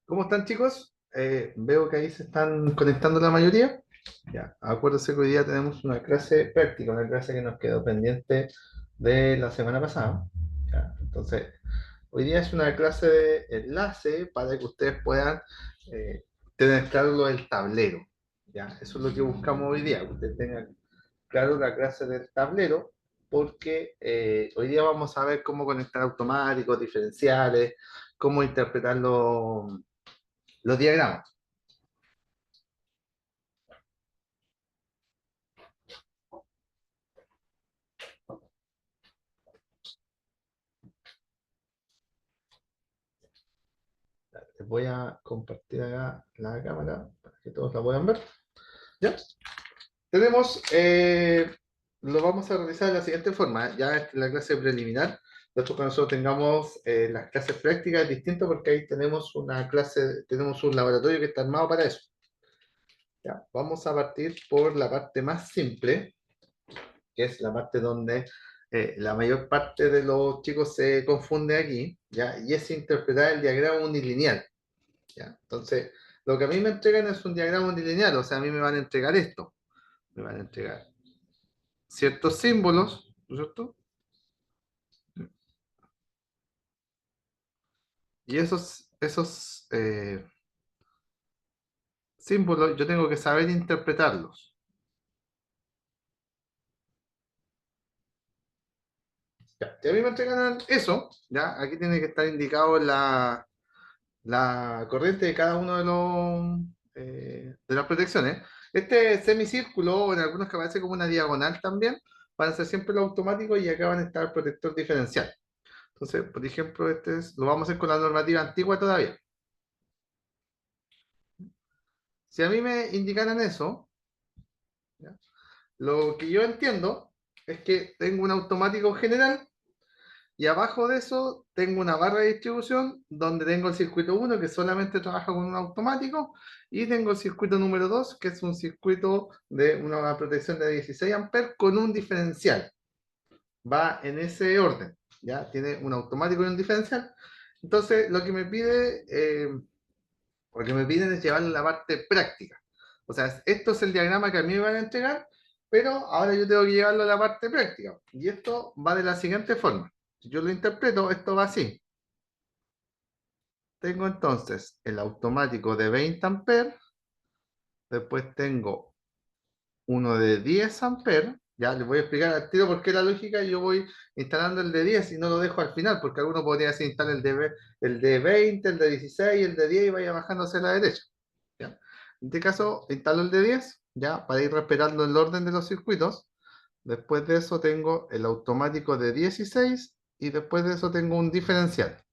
¿Cómo están, chicos? Veo que ahí se están conectando la mayoría. Ya, acuérdense que hoy día tenemos una clase práctica, una clase que nos quedó pendiente de la semana pasada. Ya, entonces, hoy día es una clase de enlace para que ustedes puedan eh, tener claro lo del tablero. Ya, eso es lo que buscamos hoy día, que ustedes tengan claro la clase del tablero, porque hoy día vamos a ver cómo conectar automáticos, diferenciales, cómo interpretar los diagramas. Les voy a compartir acá la cámara para que todos la puedan ver. ¿Ya? Tenemos, lo vamos a realizar de la siguiente forma. Ya esta es la clase preliminar. Después que nosotros tengamos las clases prácticas es distinto porque ahí tenemos una clase, tenemos un laboratorio que está armado para eso. ¿Ya? Vamos a partir por la parte más simple, que es la parte donde la mayor parte de los chicos se confunde aquí, ¿ya? Y es interpretar el diagrama unilineal. ¿Ya? Entonces, lo que a mí me entregan es un diagrama unilineal, o sea, a mí me van a entregar esto, me van a entregar ciertos símbolos, ¿no es cierto? Y esos símbolos yo tengo que saber interpretarlos. Ya, y a mí me entregan eso, ya, aquí tiene que estar indicado la corriente de cada uno de las protecciones. Este semicírculo, o en algunos que aparece como una diagonal también, van a ser siempre los automáticos y acá van a estar el protector diferencial. Entonces, por ejemplo, lo vamos a hacer con la normativa antigua todavía. Si a mí me indicaran eso, ¿ya? Lo que yo entiendo es que tengo un automático general y abajo de eso tengo una barra de distribución donde tengo el circuito uno que solamente trabaja con un automático y tengo el circuito número 2 que es un circuito de una protección de 16 amperes con un diferencial. Va en ese orden, ¿ya? Tiene un automático y un diferencial. Entonces, lo que me piden es llevarlo a la parte práctica. O sea, esto es el diagrama que a mí me van a entregar, pero ahora yo tengo que llevarlo a la parte práctica. Y esto va de la siguiente forma. Si yo lo interpreto, esto va así. Tengo entonces el automático de 20 amperes, después tengo uno de 10 amperes. Ya les voy a explicar al tiro por qué la lógica. Yo voy instalando el de 10 y no lo dejo al final, porque alguno podría decir instalar el de 20, el de 16, el de 10 y vaya bajando hacia la derecha. ¿Ya? En este caso, instalo el de 10, ya, para ir respetando el orden de los circuitos. Después de eso tengo el automático de 16 y después de eso tengo un diferencial.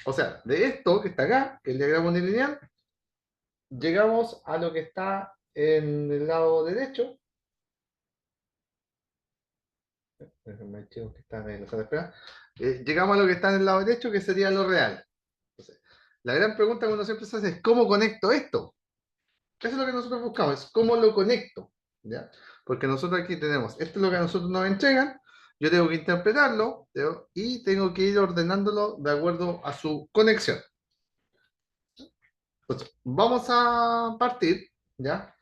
O sea, de esto que está acá, que es el diagrama unilineal, llegamos a lo que está en el lado derecho. Déjenme checo que está en la sala de espera. Llegamos a lo que está en el lado derecho, que sería lo real. Entonces, la gran pregunta que uno siempre se hace es ¿cómo conecto esto? Eso es lo que nosotros buscamos, es cómo lo conecto, ¿ya? Porque nosotros aquí tenemos, esto es lo que a nosotros nos entregan, yo tengo que interpretarlo y tengo que ir ordenándolo de acuerdo a su conexión. Entonces, vamos a partir, ¿ya?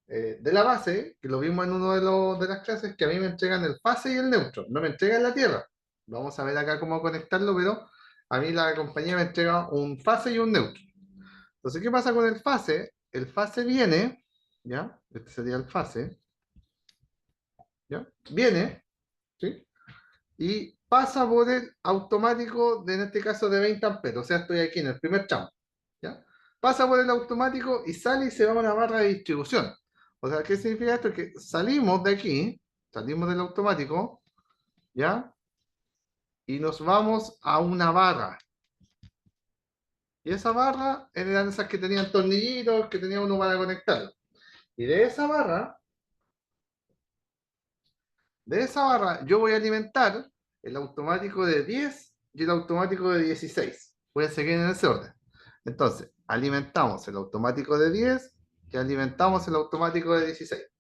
De la base, que lo vimos en uno de las clases, que a mí me entregan el fase y el neutro, no me entregan la Tierra. Vamos a ver acá cómo conectarlo, pero a mí la compañía me entrega un fase y un neutro. Entonces, ¿qué pasa con el fase? El fase viene, ¿ya? Este sería el fase, ¿ya? Viene, ¿sí? Y pasa por el automático, en este caso de 20 amperes, o sea, estoy aquí en el primer tramo, ¿ya? Pasa por el automático y sale y se va a una barra de distribución. O sea, ¿qué significa esto? Que salimos de aquí, salimos del automático, ¿ya? Y nos vamos a una barra. Y esa barra eran esas que tenían tornillitos, que tenía uno para conectarlo. Y de esa barra yo voy a alimentar el automático de 10 y el automático de 16. Voy a seguir en ese orden. Entonces, alimentamos el automático de 10 y alimentamos el automático de 16.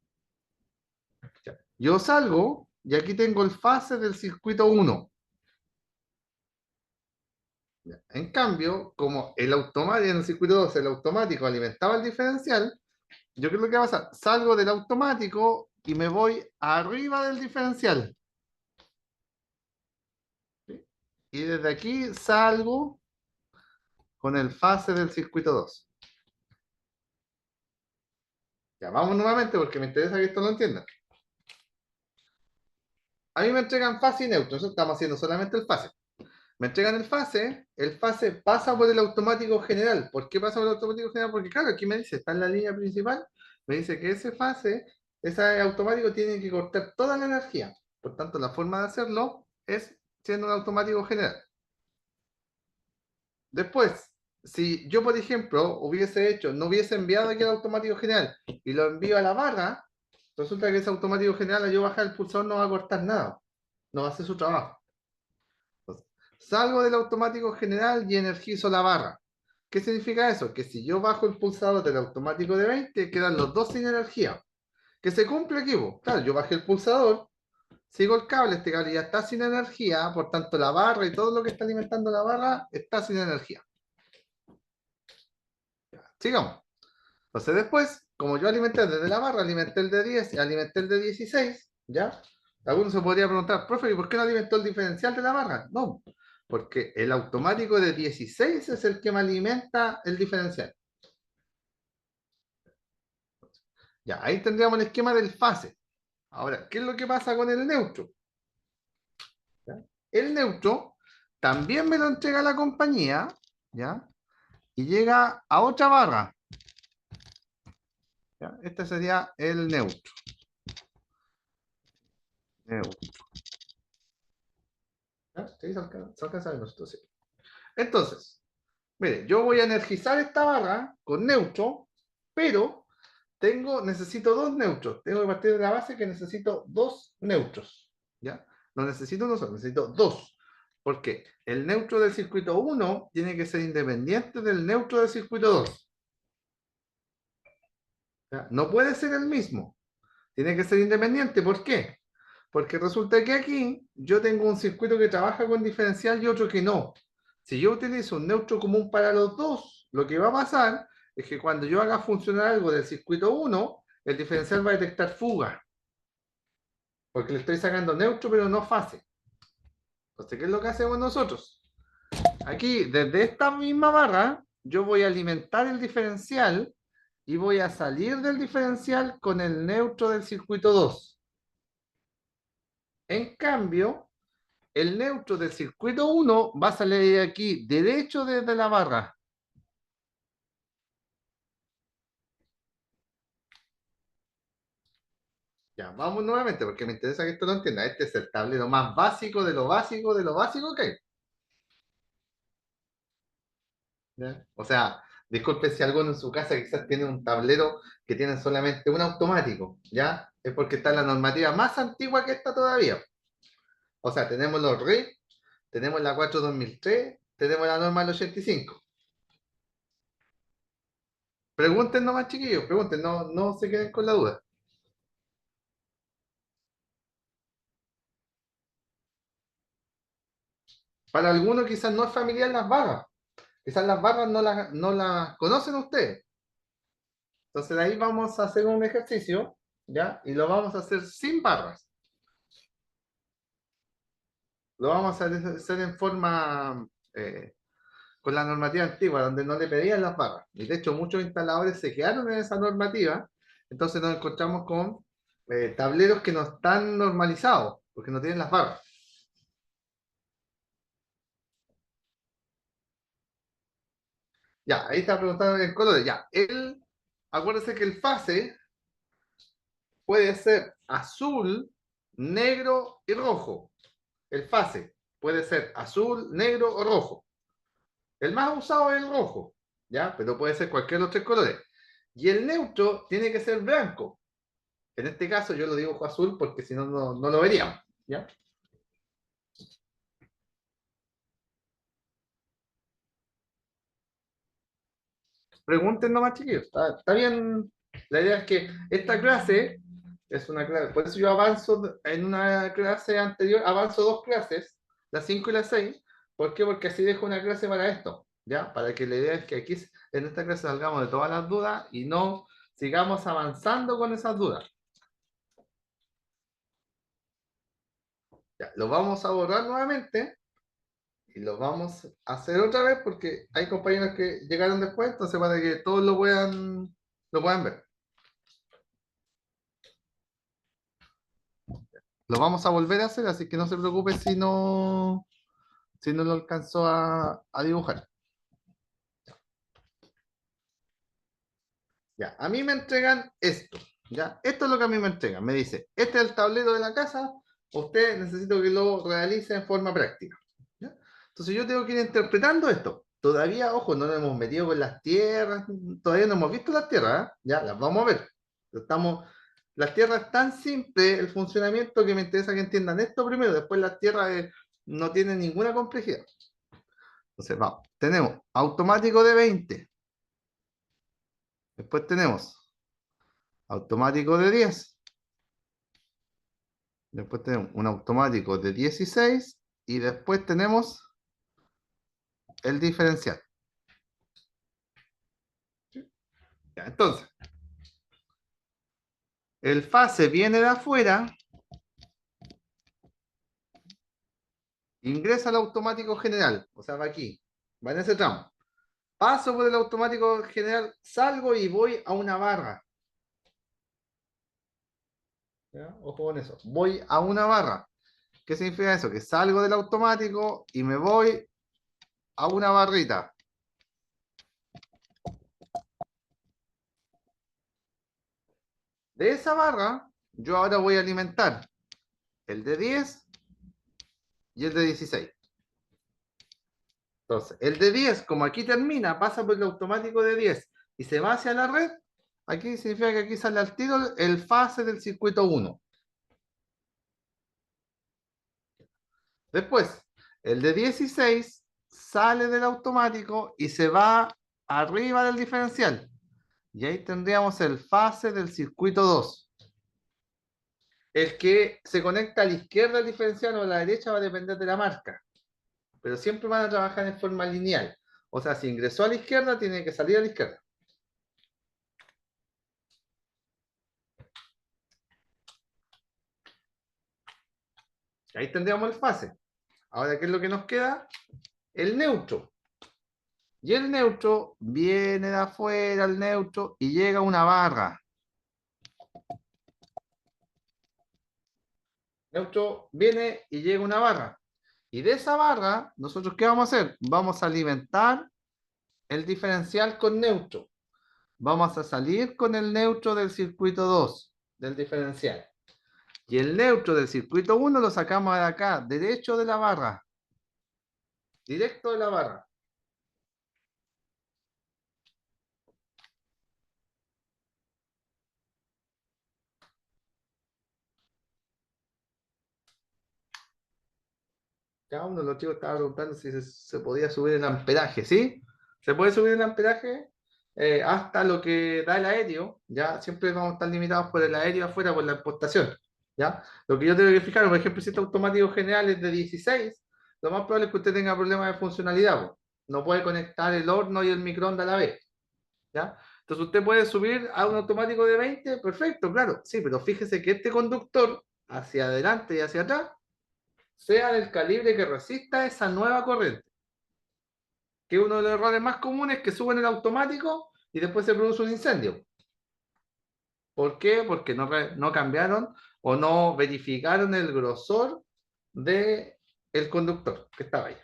Yo salgo y aquí tengo el fase del circuito 1. Ya. En cambio, como el automático en el circuito 2, el automático alimentaba el diferencial, yo creo que va a pasar, salgo del automático y me voy arriba del diferencial. ¿Sí? Y desde aquí salgo con el fase del circuito 2. Ya, vamos nuevamente porque me interesa que esto lo entiendan. A mí me entregan fase y neutro, eso estamos haciendo solamente el fase. Me entregan el fase pasa por el automático general. ¿Por qué pasa por el automático general? Porque claro, aquí me dice, está en la línea principal, me dice que ese automático tiene que cortar toda la energía. Por tanto, la forma de hacerlo es siendo un automático general. Después, si yo, por ejemplo, no hubiese enviado aquí el automático general y lo envío a la barra, resulta que ese automático general, al yo bajar el pulsador, no va a cortar nada. No va a hacer su trabajo. Entonces, salgo del automático general y energizo la barra. ¿Qué significa eso? Que si yo bajo el pulsador del automático de 20, quedan los dos sin energía. ¿Que se cumple aquí? Claro, yo bajé el pulsador, sigo el cable, este cable ya está sin energía, por tanto la barra y todo lo que está alimentando la barra está sin energía. Sigamos. Entonces después, como yo alimenté desde la barra, alimenté el de 10 y alimenté el de 16, ¿ya? Alguno se podría preguntar, profe, ¿y por qué no alimentó el diferencial de la barra? No, porque el automático de 16 es el que me alimenta el diferencial. Ya, ahí tendríamos el esquema del fase. Ahora, ¿qué es lo que pasa con el neutro? ¿Ya? El neutro también me lo entrega la compañía, ¿ya? Y llega a otra barra. ¿Ya? Este sería el neutro. Neutro. ¿Ya? ¿Sí? Se alcanza a ver esto, sí. Entonces, mire, yo voy a energizar esta barra con neutro, pero necesito dos neutros. Tengo que partir de la base que necesito dos neutros. ¿Ya? No necesito uno solo, necesito dos. Porque el neutro del circuito 1 tiene que ser independiente del neutro del circuito 2. ¿Ya? No puede ser el mismo. Tiene que ser independiente. ¿Por qué? Porque resulta que aquí yo tengo un circuito que trabaja con diferencial y otro que no. Si yo utilizo un neutro común para los dos, lo que va a pasar es que cuando yo haga funcionar algo del circuito 1, el diferencial va a detectar fuga, porque le estoy sacando neutro pero no fase. Entonces, ¿qué es lo que hacemos nosotros? Aquí, desde esta misma barra, yo voy a alimentar el diferencial y voy a salir del diferencial con el neutro del circuito 2. En cambio, el neutro del circuito 1 va a salir aquí derecho desde la barra. Ya, vamos nuevamente porque me interesa que esto lo entienda. Este es el tablero más básico de lo básico de lo básico que hay. ¿Ya? O sea, disculpe si alguno en su casa quizás tiene un tablero que tiene solamente un automático, ¿ya? Es porque está en la normativa más antigua que esta todavía. O sea, tenemos los RIC, tenemos la 4/2003, tenemos la norma del 85. Pregunten nomás, chiquillos, pregunten, no se queden con la duda. Para algunos quizás no es familiar las barras, quizás las barras no las conocen ustedes. Entonces de ahí vamos a hacer un ejercicio, ¿ya? Y lo vamos a hacer sin barras. Lo vamos a hacer en forma con la normativa antigua, donde no le pedían las barras. Y de hecho muchos instaladores se quedaron en esa normativa, entonces nos encontramos con tableros que no están normalizados, porque no tienen las barras. Ya, ahí está preguntando el color. Ya, acuérdense que el fase puede ser azul, negro y rojo. El fase puede ser azul, negro o rojo. El más usado es el rojo, ¿ya? Pero puede ser cualquiera de los tres colores. Y el neutro tiene que ser blanco. En este caso yo lo dibujo azul porque si no, no lo veríamos, ¿ya? Pregunten nomás, chiquillos. Está bien. La idea es que esta clase es una clase. Por eso yo avanzo en una clase anterior, avanzo dos clases, la 5 y la 6, ¿Por qué? Porque así dejo una clase para esto, ¿ya? Para que la idea es que aquí en esta clase salgamos de todas las dudas y no sigamos avanzando con esas dudas. Ya, lo vamos a borrar nuevamente y lo vamos a hacer otra vez porque hay compañeros que llegaron después, entonces para que todos lo puedan ver. Lo vamos a volver a hacer, así que no se preocupe si no lo alcanzó a dibujar. Ya, a mí me entregan esto, ¿ya? Esto es lo que a mí me entregan. Me dice, este es el tablero de la casa, usted necesito que lo realice en forma práctica, ¿ya? Entonces yo tengo que ir interpretando esto. Todavía, ojo, no nos hemos metido con las tierras, todavía no hemos visto las tierras, ¿eh? Ya, las vamos a ver. Las tierras tan simple el funcionamiento que me interesa que entiendan esto primero, después las tierras no tienen ninguna complejidad. Entonces, vamos, tenemos automático de 20, después tenemos automático de 10. Después tenemos un automático de 16 y después tenemos el diferencial. Ya, entonces, el fase viene de afuera, ingresa al automático general, o sea, va aquí, va en ese tramo. Paso por el automático general, salgo y voy a una barra. ¿Ya? Ojo con eso. Voy a una barra. ¿Qué significa eso? Que salgo del automático y me voy a una barrita. De esa barra, yo ahora voy a alimentar el de 10 y el de 16. Entonces, el de 10, como aquí termina, pasa por el automático de 10 y se va hacia la red, aquí significa que aquí sale al tiro el fase del circuito 1. Después, el de 16 sale del automático y se va arriba del diferencial. Y ahí tendríamos el fase del circuito 2. El que se conecta a la izquierda del diferencial o a la derecha va a depender de la marca, pero siempre van a trabajar en forma lineal. O sea, si ingresó a la izquierda, tiene que salir a la izquierda. Ahí tendríamos el fase. Ahora, ¿qué es lo que nos queda? El neutro. Y el neutro viene de afuera, el neutro, y llega a una barra. Neutro viene y llega a una barra. Y de esa barra, ¿nosotros qué vamos a hacer? Vamos a alimentar el diferencial con neutro. Vamos a salir con el neutro del circuito 2 del diferencial. Y el neutro del circuito 1 lo sacamos de acá, derecho de la barra. Directo de la barra. Cada uno de los chicos estaba preguntando si se podía subir el amperaje, ¿sí? Se puede subir el amperaje hasta lo que da el aéreo, ¿ya? Siempre vamos a estar limitados por el aéreo afuera, por la exportación, ¿ya? Lo que yo tengo que fijar, por ejemplo, si este automático general es de 16, lo más probable es que usted tenga problemas de funcionalidad, po. No puede conectar el horno y el microondas a la vez, ¿ya? Entonces usted puede subir a un automático de 20, perfecto, claro, sí, pero fíjese que este conductor, hacia adelante y hacia atrás, sea del calibre que resista esa nueva corriente. Que uno de los errores más comunes es que suben el automático y después se produce un incendio. ¿Por qué? Porque no cambiaron o no verificaron el grosor del conductor que estaba ahí.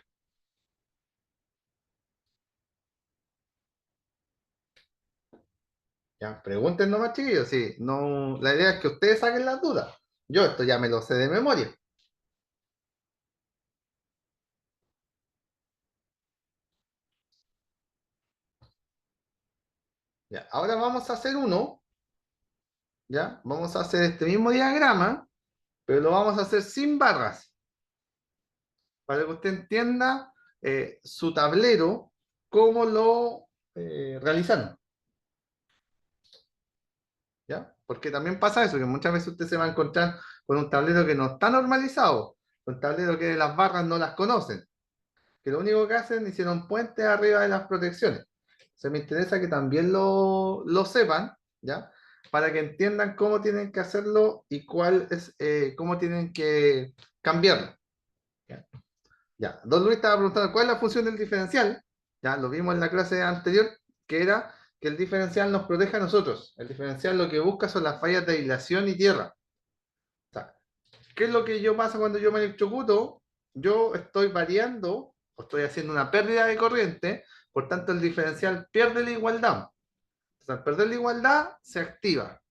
Ya, pregunten nomás, chiquillos. Sí, no, la idea es que ustedes saquen las dudas. Yo esto ya me lo sé de memoria. Ya, ahora vamos a hacer uno. ¿Ya? Vamos a hacer este mismo diagrama, pero lo vamos a hacer sin barras, para que usted entienda su tablero, cómo lo realizaron. ¿Ya? Porque también pasa eso, que muchas veces usted se va a encontrar con un tablero que no está normalizado, un tablero que las barras no las conocen. que lo único que hacen, hicieron puentes arriba de las protecciones. Se me interesa que también lo sepan, ¿ya? Para que entiendan cómo tienen que hacerlo y cuál es, cómo tienen que cambiarlo. ¿Ya? Ya. Don Luis estaba preguntando cuál es la función del diferencial. Ya lo vimos en la clase anterior, que era que el diferencial nos proteja a nosotros. El diferencial lo que busca son las fallas de aislación y tierra. O sea, ¿qué es lo que yo pasa cuando yo me electrocuto? Yo estoy variando o estoy haciendo una pérdida de corriente, por tanto el diferencial pierde la igualdad. O sea, al perder la igualdad se activa.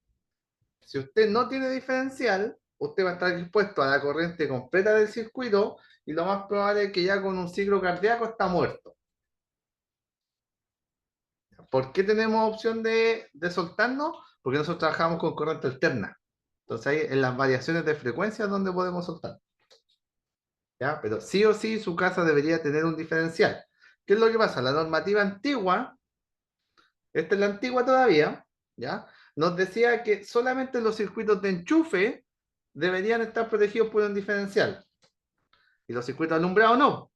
Si usted no tiene diferencial, usted va a estar expuesto a la corriente completa del circuito y lo más probable es que ya con un ciclo cardíaco está muerto. ¿Por qué tenemos opción de soltarnos? Porque nosotros trabajamos con corriente alterna. Entonces ahí en las variaciones de frecuencia es donde podemos soltar. ¿Ya? Pero sí o sí su casa debería tener un diferencial. ¿Qué es lo que pasa? La normativa antigua, esta es la antigua todavía, ¿ya? Nos decía que solamente los circuitos de enchufe deberían estar protegidos por un diferencial. Y los circuitos alumbrados no.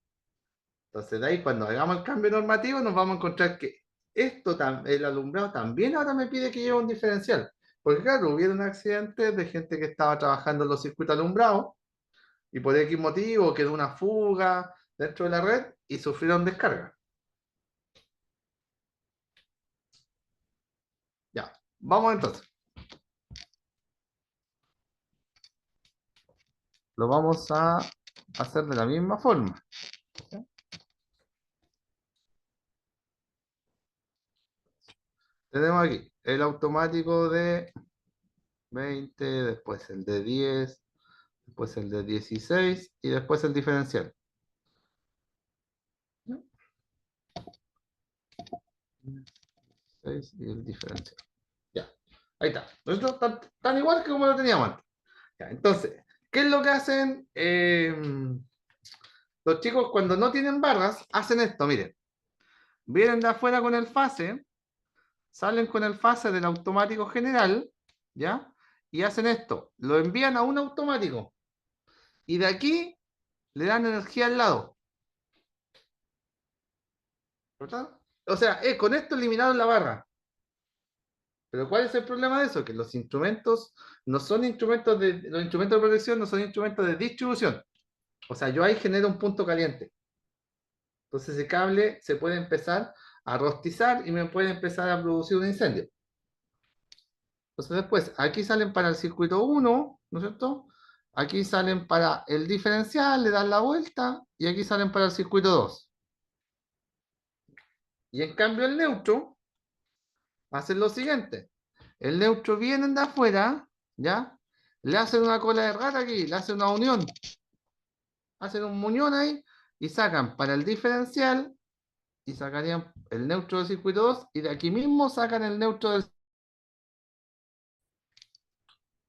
Entonces de ahí cuando hagamos el cambio normativo nos vamos a encontrar que el alumbrado también ahora me pide que lleve un diferencial. Porque claro, hubieron accidentes de gente que estaba trabajando en los circuitos alumbrados y por X motivo quedó una fuga dentro de la red y sufrieron descarga. Ya, vamos entonces. Lo vamos a hacer de la misma forma. ¿Ya? Tenemos aquí el automático de 20, después el de 10, después el de 16 y después el diferencial. ¿Ya? 16 y el diferencial. Ya, ahí está. Esto tan igual que como lo teníamos antes. Ya, entonces, ¿qué es lo que hacen los chicos cuando no tienen barras? Hacen esto, miren. Vienen de afuera con el fase, salen con el fase del automático general, ¿ya? Y hacen esto, lo envían a un automático y de aquí le dan energía al lado. ¿Verdad? O sea, con esto eliminaron la barra. Pero ¿cuál es el problema de eso? Que los instrumentos no son instrumentos los instrumentos de protección no son instrumentos de distribución. O sea, yo ahí genero un punto caliente. Entonces ese cable se puede empezar a rostizar y me puede empezar a producir un incendio. Entonces después, aquí salen para el circuito 1, ¿no es cierto? Aquí salen para el diferencial, le dan la vuelta, y aquí salen para el circuito 2. Y en cambio el neutro, hacen lo siguiente. El neutro viene de afuera, ¿ya? Le hacen una cola de rata aquí, le hacen una unión. Hacen un muñón ahí y sacan para el diferencial y sacarían el neutro del circuito 2 y de aquí mismo sacan el neutro del...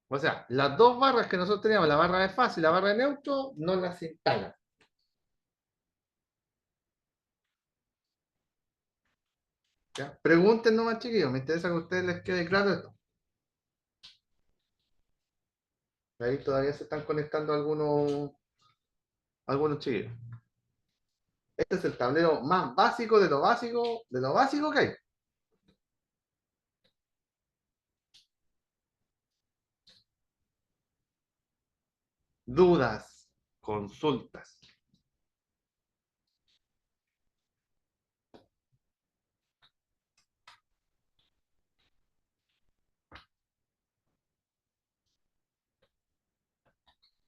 O sea, las dos barras que nosotros teníamos, la barra de fase y la barra de neutro, no las instalan. ¿Ya? Pregunten nomás, chiquillos, me interesa que a ustedes les quede claro esto. Ahí todavía se están conectando algunos chiquillos. Este es el tablero más básico de lo básico que hay. Dudas, consultas.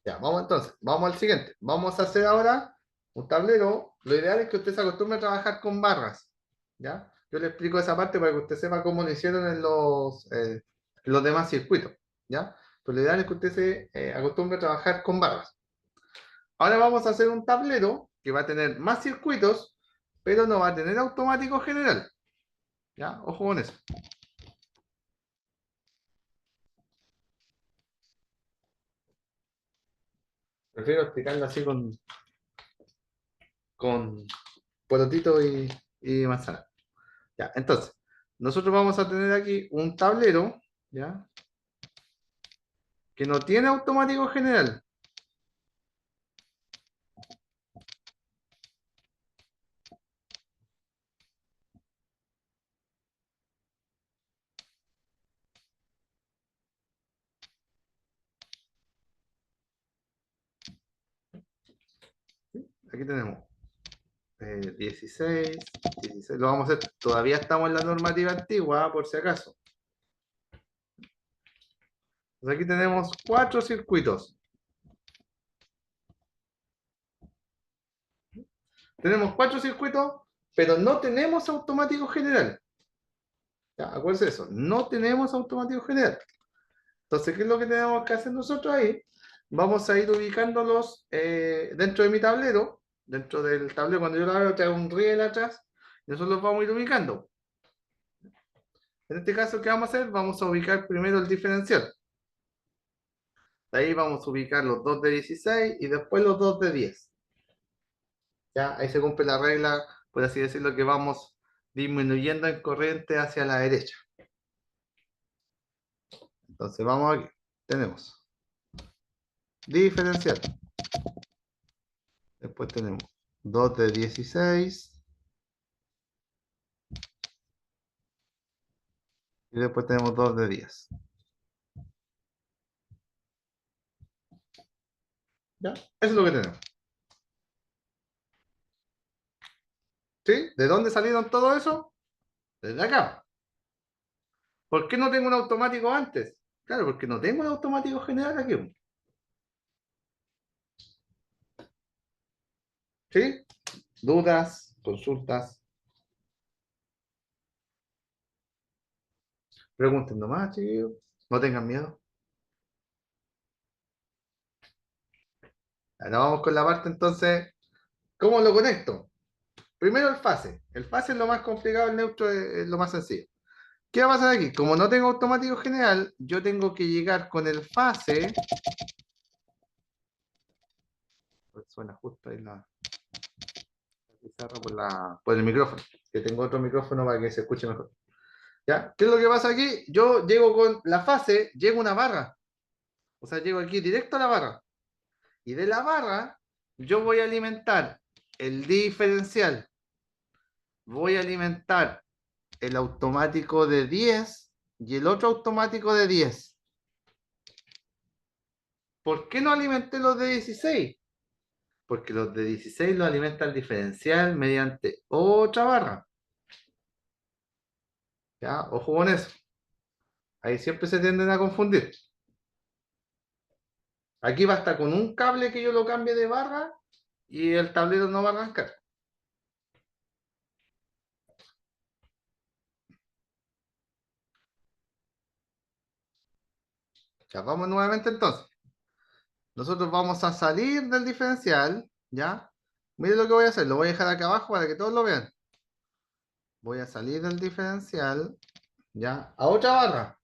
Ya, vamos entonces, vamos al siguiente. Vamos a hacer ahora un tablero. Lo ideal es que usted se acostumbre a trabajar con barras. ¿Ya? Yo le explico esa parte para que usted sepa cómo lo hicieron en los demás circuitos. ¿Ya? Pero lo ideal es que usted se acostumbre a trabajar con barras. Ahora vamos a hacer un tablero que va a tener más circuitos, pero no va a tener automático general. ¿Ya? Ojo con eso. Prefiero explicarlo así con porotito y manzana. Ya, entonces, nosotros vamos a tener aquí un tablero, ¿ya? Que no tiene automático general. aquí tenemos 16, 16, lo vamos a hacer, todavía estamos en la normativa antigua, por si acaso. Entonces aquí tenemos 4 circuitos. Tenemos 4 circuitos, pero no tenemos automático general. ¿Ya? Acuérdense de eso, no tenemos automático general. Entonces, ¿qué es lo que tenemos que hacer nosotros ahí? Vamos a ir ubicándolos dentro de mi tablero, dentro del tablero, cuando yo lo abro, traigo un riel atrás, y nosotros los vamos a ir ubicando. En este caso, ¿qué vamos a hacer? Vamos a ubicar primero el diferencial. De ahí vamos a ubicar los dos de 16 y después los dos de 10. ¿Ya? Ahí se cumple la regla, por así decirlo, que vamos disminuyendo en corriente hacia la derecha. Entonces vamos aquí. Tenemos diferencial. Después tenemos 2 de 16. Y después tenemos 2 de 10. ¿Ya? Eso es lo que tenemos. ¿Sí? ¿De dónde salieron todo eso? Desde acá. ¿Por qué no tengo un automático antes? Claro, porque no tengo un automático general aquí. ¿Sí? ¿Dudas? ¿Consultas? Pregunten nomás, chiquillos. No tengan miedo. Ahora vamos con la parte entonces. ¿Cómo lo conecto? Primero el fase. El fase es lo más complicado, el neutro es lo más sencillo. ¿Qué va a pasar aquí? Como no tengo automático general, yo tengo que llegar con el fase. Pues suena justo ahí la pizarra por el micrófono. Que tengo otro micrófono para que se escuche mejor. ¿Ya? ¿Qué es lo que pasa aquí? Yo llego con la fase, llego a una barra. O sea, llego aquí directo a la barra. Y de la barra, yo voy a alimentar el diferencial. Voy a alimentar el automático de 10 y el otro automático de 10. ¿Por qué no alimenté los de 16? Porque los de 16 los alimenta el diferencial mediante otra barra. ¿Ya? Ojo con eso. Ahí siempre se tienden a confundir. Aquí basta con un cable que yo lo cambie de barra y el tablero no va a arrancar. Ya, vamos nuevamente entonces. Nosotros vamos a salir del diferencial, ¿ya? Miren lo que voy a hacer, lo voy a dejar acá abajo para que todos lo vean. Voy a salir del diferencial, ¿ya? A otra barra.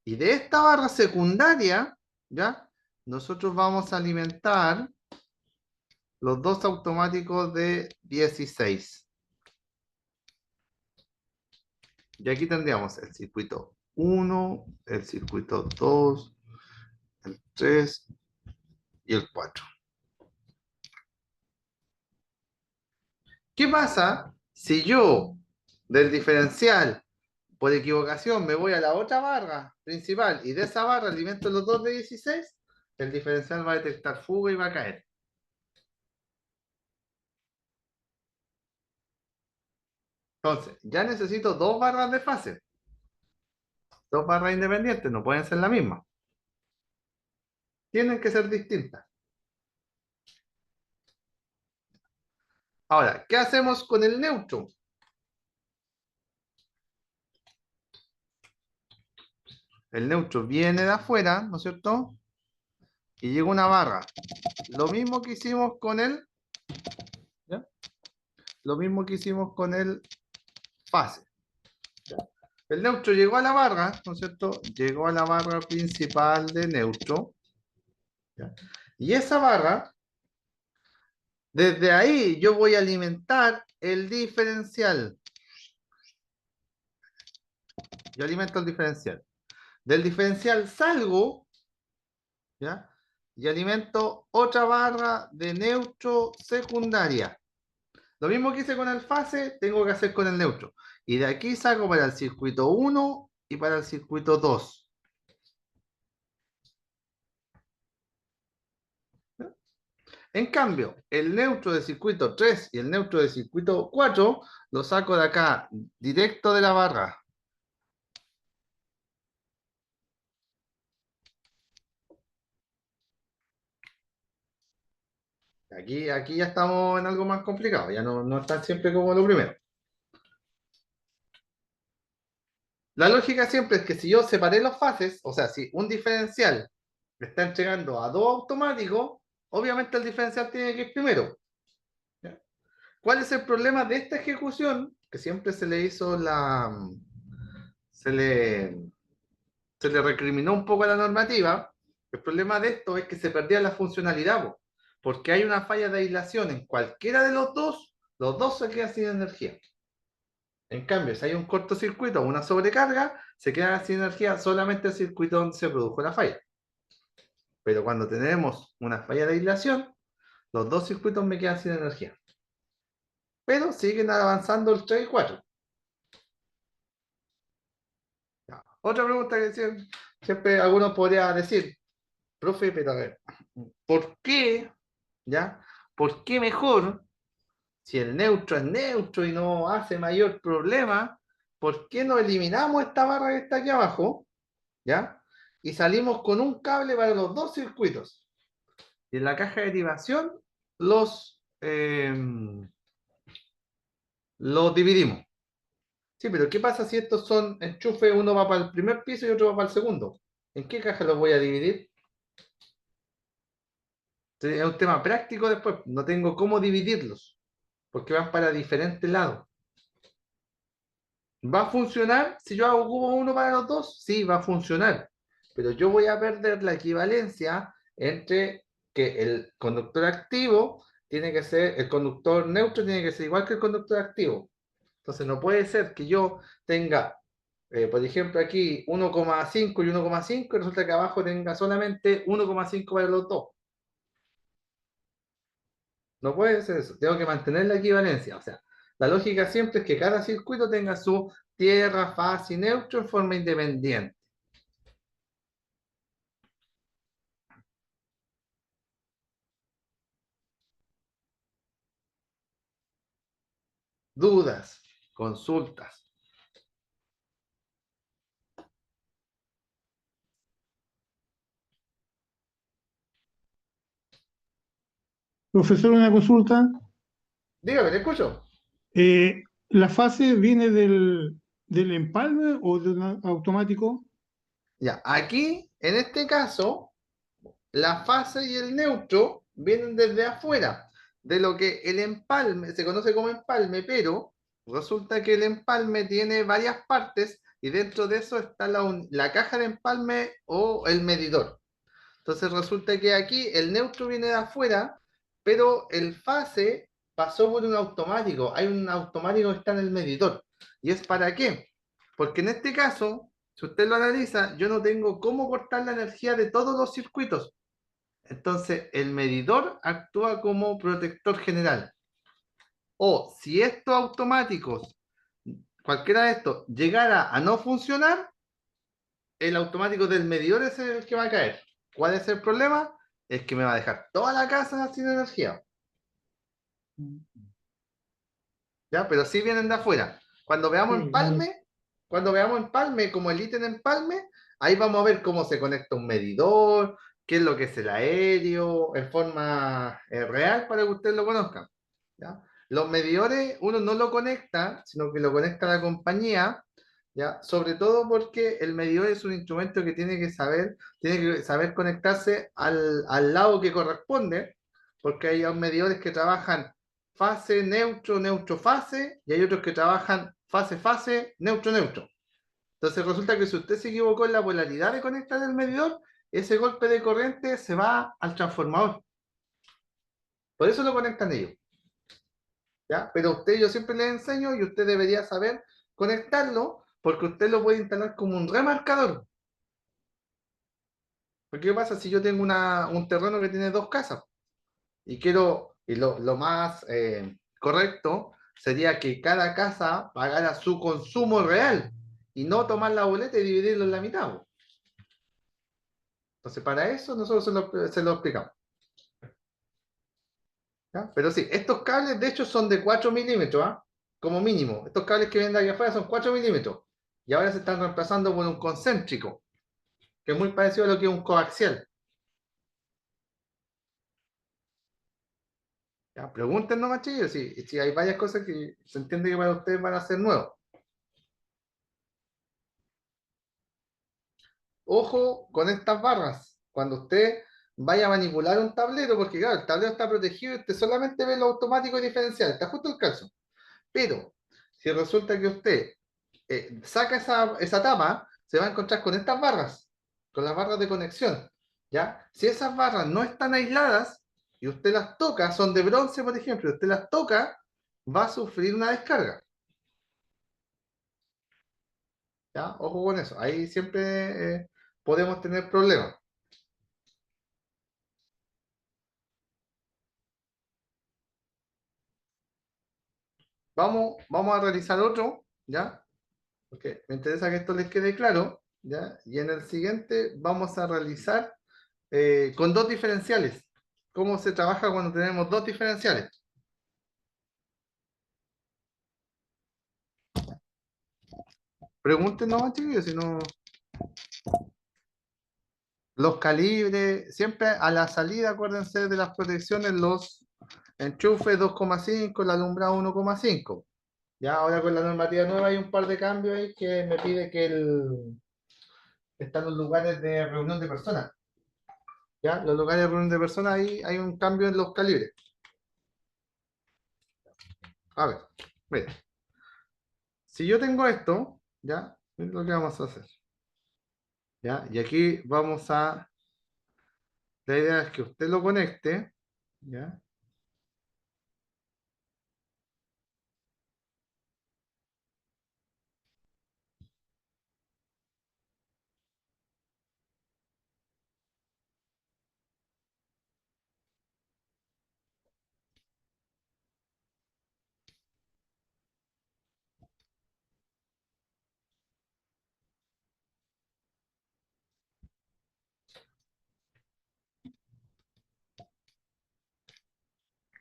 Y de esta barra secundaria, ¿ya? Nosotros vamos a alimentar los dos automáticos de 16. Y aquí tendríamos el circuito 1, el circuito 2, el 3 y el 4. ¿Qué pasa si yo del diferencial por equivocación me voy a la otra barra principal y de esa barra alimento los dos de 16? El diferencial va a detectar fuga y va a caer. Entonces, ya necesito dos barras de fase. Dos barras independientes, no pueden ser la misma. Tienen que ser distintas. Ahora, ¿qué hacemos con el neutro? El neutro viene de afuera, ¿no es cierto? Y llega una barra. Lo mismo que hicimos con el, ¿ya? Lo mismo que hicimos con el fase. El neutro llegó a la barra, ¿no es cierto? Llegó a la barra principal de neutro. ¿Ya? Y esa barra, desde ahí yo voy a alimentar el diferencial. Yo alimento el diferencial. Del diferencial salgo, ¿ya? Y alimento otra barra de neutro secundaria. Lo mismo que hice con el fase, tengo que hacer con el neutro. Y de aquí saco para el circuito 1 y para el circuito 2. En cambio, el neutro de circuito 3 y el neutro de circuito 4 lo saco de acá, directo de la barra. Aquí ya estamos en algo más complicado, ya no está siempre como lo primero. La lógica siempre es que si yo separé los fases, o sea, si un diferencial me está entregando a dos automáticos, obviamente el diferencial tiene que ir primero. ¿Ya? ¿Cuál es el problema de esta ejecución? Que siempre se le hizo se le, se le recriminó un poco a la normativa. El problema de esto es que se perdía la funcionalidad, porque hay una falla de aislación en cualquiera de los dos se quedan sin energía. En cambio, si hay un cortocircuito o una sobrecarga, se queda sin energía solamente el circuito donde se produjo la falla. Pero cuando tenemos una falla de aislación, los dos circuitos me quedan sin energía. Pero siguen avanzando el 3 y 4. Ya. Otra pregunta que siempre algunos podría decir, profe, pero a ver, ¿por qué? ¿Ya? ¿Por qué mejor, si el neutro es neutro y no hace mayor problema, por qué no eliminamos esta barra que está aquí abajo? ¿Ya? Y salimos con un cable para los dos circuitos. Y en la caja de derivación los dividimos. Sí, pero ¿qué pasa si estos son enchufes, uno va para el primer piso y otro va para el segundo? ¿En qué caja los voy a dividir? Es un tema práctico después, no tengo cómo dividirlos, porque van para diferentes lados. ¿Va a funcionar si yo ocupo uno para los dos? Sí, va a funcionar, pero yo voy a perder la equivalencia entre que el conductor activo tiene que ser, el conductor neutro tiene que ser igual que el conductor activo. Entonces no puede ser que yo tenga, por ejemplo, aquí 1,5 y 1,5 y resulta que abajo tenga solamente 1,5 para los dos. No puede ser eso. Tengo que mantener la equivalencia. O sea, la lógica siempre es que cada circuito tenga su tierra, fase y neutro en forma independiente. Dudas, consultas. Profesor, una consulta. Dígame, ¿te escucho? ¿La fase viene del empalme o de un automático? Ya, aquí, en este caso, la fase y el neutro vienen desde afuera, de lo que el empalme se conoce como empalme, pero resulta que el empalme tiene varias partes y dentro de eso está la caja de empalme o el medidor. Entonces resulta que aquí el neutro viene de afuera, pero el fase pasó por un automático. Hay un automático que está en el medidor. ¿Y es para qué? Porque en este caso, si usted lo analiza, yo no tengo cómo cortar la energía de todos los circuitos. Entonces, el medidor actúa como protector general. O si estos automáticos, cualquiera de estos, llegara a no funcionar, el automático del medidor es el que va a caer. ¿Cuál es el problema? Es que me va a dejar toda la casa sin energía. ¿Ya? Pero sí vienen de afuera. Cuando veamos Sí, no. empalme, cuando veamos empalme, como el ítem empalme, ahí vamos a ver cómo se conecta un medidor, qué es lo que es el aéreo, en forma real para que ustedes lo conozcan. ¿Ya? Los medidores uno no lo conecta, sino que lo conecta a la compañía, ¿ya? Sobre todo porque el medidor es un instrumento que tiene que saber conectarse al lado que corresponde, porque hay medidores que trabajan fase, neutro, neutro, fase, y hay otros que trabajan fase, fase, neutro, neutro. Entonces resulta que si usted se equivocó en la polaridad de conectar el medidor, ese golpe de corriente se va al transformador. Por eso lo conectan ellos. ¿Ya? Pero usted, yo siempre le enseño y usted debería saber conectarlo porque usted lo puede instalar como un remarcador. Porque ¿qué pasa si yo tengo un terreno que tiene dos casas? Y lo más correcto sería que cada casa pagara su consumo real y no tomar la boleta y dividirlo en la mitad, po. Entonces, para eso nosotros se lo explicamos. ¿Ya? Pero sí, estos cables de hecho son de 4 milímetros, ¿ah? Como mínimo. Estos cables que vienen de aquí afuera son 4 milímetros. Y ahora se están reemplazando por un concéntrico, que es muy parecido a lo que es un coaxial. ¿Ya? Pregunten nomás, chicos, si hay varias cosas que se entiende que para ustedes van a ser nuevos. Ojo con estas barras. Cuando usted vaya a manipular un tablero, porque claro, el tablero está protegido, usted solamente ve lo automático y diferencial, está justo el calzo. Pero si resulta que usted saca esa tapa, se va a encontrar con estas barras, con las barras de conexión. ¿Ya? Si esas barras no están aisladas y usted las toca, son de bronce, por ejemplo, y usted las toca, va a sufrir una descarga. ¿Ya? Ojo con eso. Ahí siempre podemos tener problemas. Vamos a realizar otro, ¿ya? Porque me interesa que esto les quede claro, ¿ya? Y en el siguiente vamos a realizar con dos diferenciales. ¿Cómo se trabaja cuando tenemos dos diferenciales? Pregunten nomás, chiquillos, si no. Los calibres, siempre a la salida, acuérdense de las protecciones, los enchufes 2,5, el alumbrado 1,5. Ya ahora con la normativa nueva hay un par de cambios ahí que me pide que están los lugares de reunión de personas. Ya, los lugares de reunión de personas, ahí hay un cambio en los calibres. A ver, mira, si yo tengo esto, ya, es lo que vamos a hacer. Ya, y aquí la idea es que usted lo conecte, ya.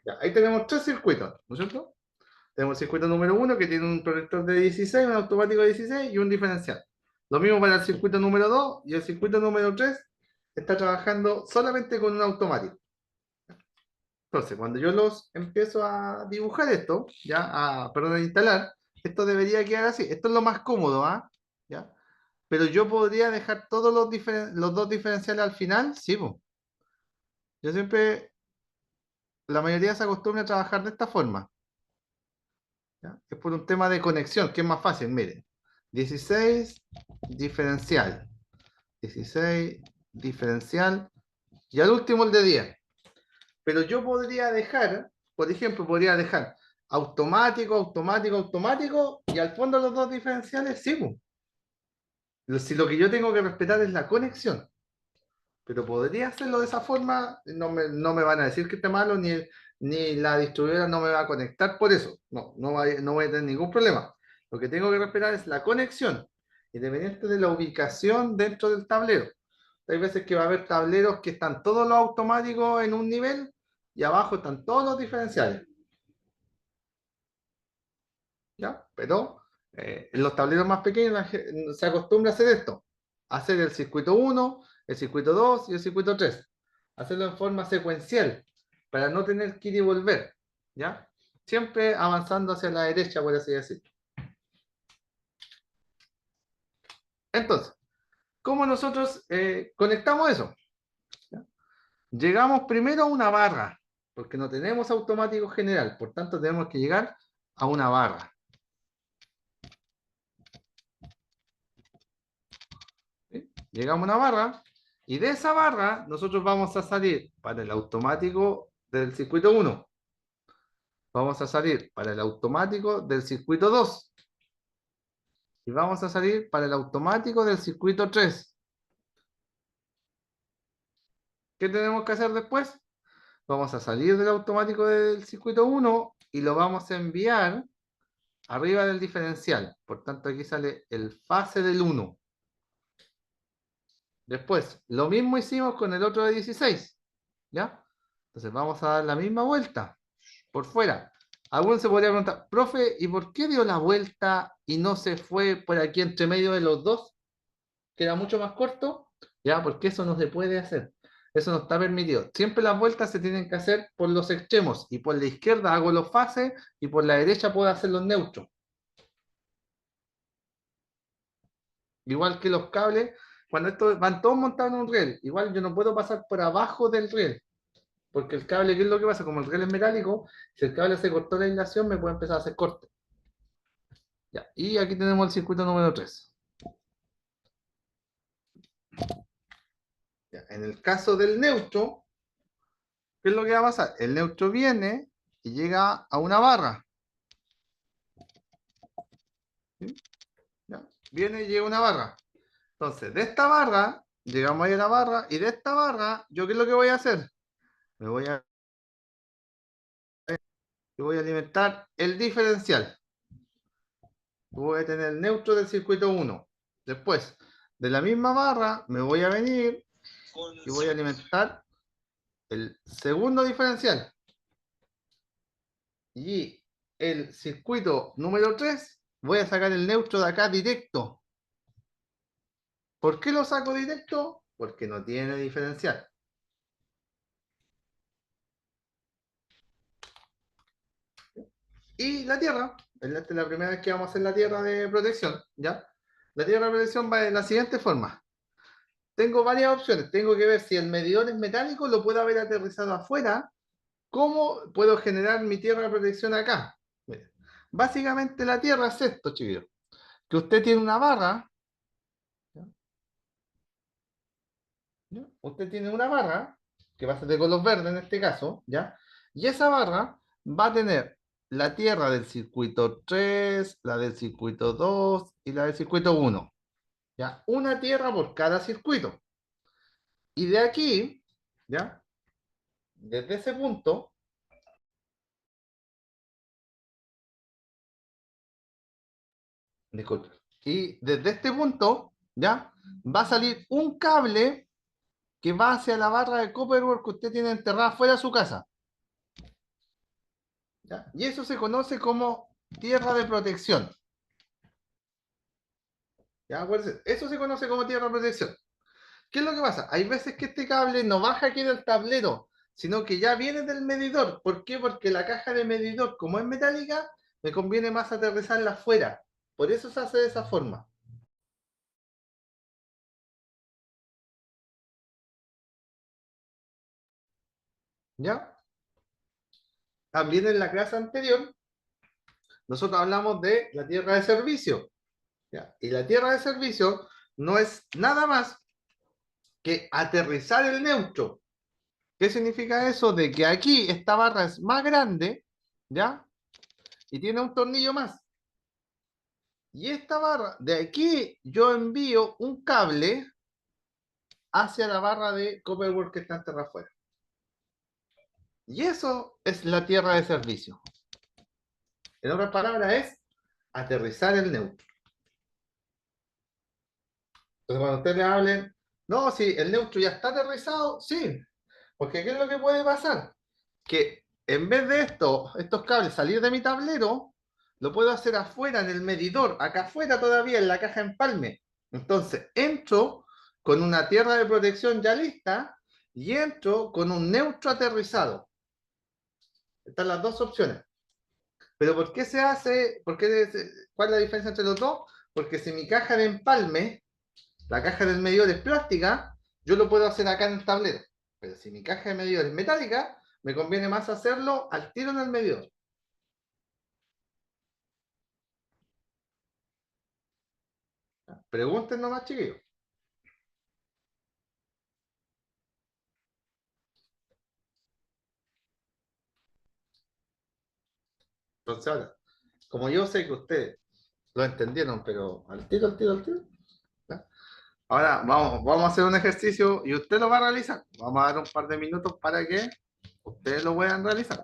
Ya, ahí tenemos tres circuitos, ¿no es cierto? Tenemos el circuito número uno que tiene un protector de 16, un automático de 16 y un diferencial. Lo mismo para el circuito número 2 y el circuito número 3 está trabajando solamente con un automático. Entonces, cuando yo los empiezo a dibujar esto, perdón, a instalar, esto debería quedar así. Esto es lo más cómodo, ¿ah? ¿Ya? Pero yo podría dejar todos los dos diferenciales al final, sí, po. Yo siempre, la mayoría se acostumbra a trabajar de esta forma. ¿Ya? Es por un tema de conexión, que es más fácil, miren. 16 diferencial, 16 diferencial, y al último el de 10. Pero yo podría dejar, por ejemplo, podría dejar automático, automático, automático, y al fondo los dos diferenciales, sí, po. Si lo que yo tengo que respetar es la conexión, pero podría hacerlo de esa forma, no me van a decir que esté malo, ni la distribuidora no me va a conectar por eso. No voy a tener ningún problema. Lo que tengo que respetar es la conexión, independiente de la ubicación dentro del tablero. Hay veces que va a haber tableros que están todos los automáticos en un nivel y abajo están todos los diferenciales. ¿Ya? Pero en los tableros más pequeños se acostumbra a hacer esto. Hacer el circuito uno, el circuito 2 y el circuito 3. Hacerlo en forma secuencial para no tener que ir y volver. ¿Ya? Siempre avanzando hacia la derecha, por así decirlo. Entonces, ¿cómo nosotros conectamos eso? ¿Ya? Llegamos primero a una barra, porque no tenemos automático general, por tanto tenemos que llegar a una barra. ¿Sí? Llegamos a una barra y de esa barra nosotros vamos a salir para el automático del circuito 1. Vamos a salir para el automático del circuito 2. Y vamos a salir para el automático del circuito 3. ¿Qué tenemos que hacer después? Vamos a salir del automático del circuito 1 y lo vamos a enviar arriba del diferencial. Por tanto, aquí sale el fase del 1. Después, lo mismo hicimos con el otro de 16. ¿Ya? Entonces vamos a dar la misma vuelta. por fuera. Alguno se podría preguntar, profe, ¿y por qué dio la vuelta y no se fue por aquí entre medio de los dos, que era mucho más corto? Ya, porque eso no se puede hacer. Eso no está permitido. Siempre las vueltas se tienen que hacer por los extremos. Y por la izquierda hago los fases y por la derecha puedo hacer los neutros. Igual que los cables, cuando estos van todos montados en un riel, igual yo no puedo pasar por abajo del riel. Porque el cable, ¿qué es lo que pasa? Como el riel es metálico, si el cable se cortó la aislación, me puede empezar a hacer corte. Ya. Y aquí tenemos el circuito número 3. Ya. En el caso del neutro, ¿qué es lo que va a pasar? El neutro viene y llega a una barra. ¿Sí? ¿Ya? Viene y llega a una barra. Entonces, de esta barra, llegamos ahí a la barra, y de esta barra, ¿yo qué es lo que voy a hacer? Me voy a alimentar el diferencial. Voy a tener el neutro del circuito 1. Después, de la misma barra, me voy a venir y voy a alimentar el segundo diferencial. Y el circuito número 3, voy a sacar el neutro de acá directo. ¿Por qué lo saco directo? Porque no tiene diferencial. Y la tierra, esta es la primera vez que vamos a hacer la tierra de protección, ¿ya? La tierra de protección va de la siguiente forma. Tengo varias opciones. Tengo que ver si el medidor es metálico, lo puedo haber aterrizado afuera. ¿Cómo puedo generar mi tierra de protección acá? Miren, básicamente la tierra es esto, chicos. Que usted tiene una barra, ¿ya? ¿Ya? Usted tiene una barra, que va a ser de color verde en este caso, ¿ya? Y esa barra va a tener la tierra del circuito 3, la del circuito 2 y la del circuito 1. ¿Ya? Una tierra por cada circuito. Y de aquí, ¿ya? Desde ese punto, disculpe, y desde este punto, ¿ya? Va a salir un cable que va hacia la barra de Copperwork que usted tiene enterrada fuera de su casa. ¿Ya? Y eso se conoce como tierra de protección. ¿Ya? Acuérdense, eso se conoce como tierra de protección. ¿Qué es lo que pasa? Hay veces que este cable no baja aquí del tablero, sino que ya viene del medidor. ¿Por qué? Porque la caja de medidor, como es metálica, me conviene más aterrizarla afuera. Por eso se hace de esa forma. ¿Ya? También en la clase anterior, nosotros hablamos de la tierra de servicio. ¿Ya? Y la tierra de servicio no es nada más que aterrizar el neutro. ¿Qué significa eso? De que aquí esta barra es más grande, ¿ya? Y tiene un tornillo más. Y esta barra, de aquí yo envío un cable hacia la barra de Copperwork que está enterrada afuera. Y eso es la tierra de servicio. En otras palabras, es aterrizar el neutro. Entonces, cuando ustedes le hablen, no, si el neutro ya está aterrizado, sí. Porque ¿qué es lo que puede pasar? Que en vez de estos cables salir de mi tablero, lo puedo hacer afuera en el medidor, acá afuera todavía en la caja empalme. Entonces entro con una tierra de protección ya lista y entro con un neutro aterrizado. Están las dos opciones. Pero ¿por qué se hace? ¿Cuál es la diferencia entre los dos? Porque si mi caja de empalme, la caja del medidor es plástica, yo lo puedo hacer acá en el tablero. Pero si mi caja de medidor es metálica, me conviene más hacerlo al tiro en el medidor. Pregunten nomás, chiquillos. Entonces, ahora, como yo sé que ustedes lo entendieron, pero al tiro, al tiro, al tiro. ¿Ya? Ahora vamos a hacer un ejercicio y usted lo va a realizar. Vamos a dar un par de minutos para que ustedes lo puedan realizar.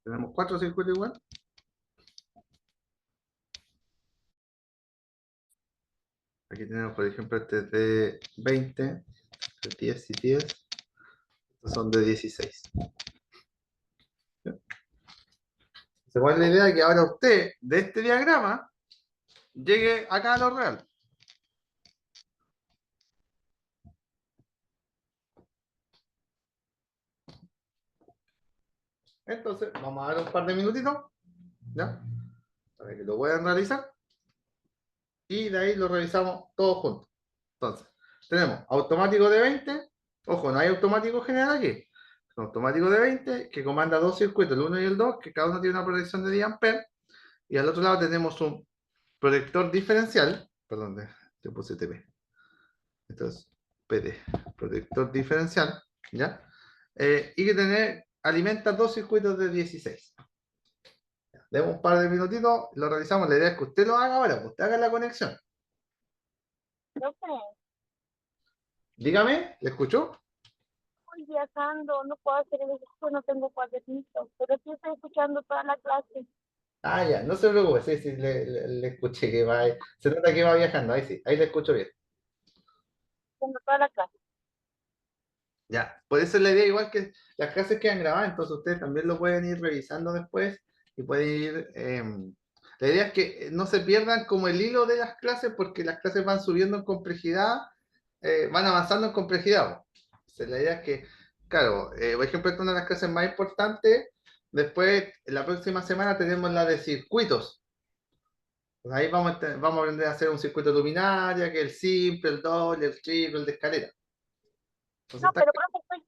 Tenemos cuatro circuitos igual. Aquí tenemos, por ejemplo, este es de 20, de 10 y 10. Estos son de 16. Se pone la idea que ahora usted, de este diagrama, llegue acá a lo real. Entonces, vamos a dar un par de minutitos, ¿ya? Para que lo puedan realizar. Y de ahí lo revisamos todos juntos. Entonces, tenemos automático de 20. Ojo, no hay automático general aquí. Un automático de 20 que comanda dos circuitos, el 1 y el 2, que cada uno tiene una protección de 10 amperes. Y al otro lado tenemos un protector diferencial. Perdón, te puse TP. Entonces, PD, protector diferencial, ¿ya? Y que alimenta dos circuitos de 16. Demos un par de minutitos, lo realizamos. La idea es que usted lo haga ahora, que usted haga la conexión. Profe, Dígame, ¿le escuchó? estoy viajando, no puedo hacer el ejercicio, no tengo cuadernito, pero sí estoy escuchando toda la clase, Ah, ya, no se preocupe, sí, sí, le escuché que va, se nota que va viajando, ahí sí, ahí le escucho bien. tengo toda la clase. Ya, por eso es la idea, igual que las clases quedan grabadas, entonces ustedes también lo pueden ir revisando después y pueden ir... la idea es que no se pierdan como el hilo de las clases porque las clases van subiendo en complejidad, van avanzando en complejidad. Po. Entonces, la idea es que, claro, por ejemplo, esta es una de las clases más importantes, después la próxima semana tenemos la de circuitos. Pues ahí vamos a aprender a hacer un circuito luminaria, que es el simple, el doble, el triple, el de escalera. Entonces No, está pero profe, estoy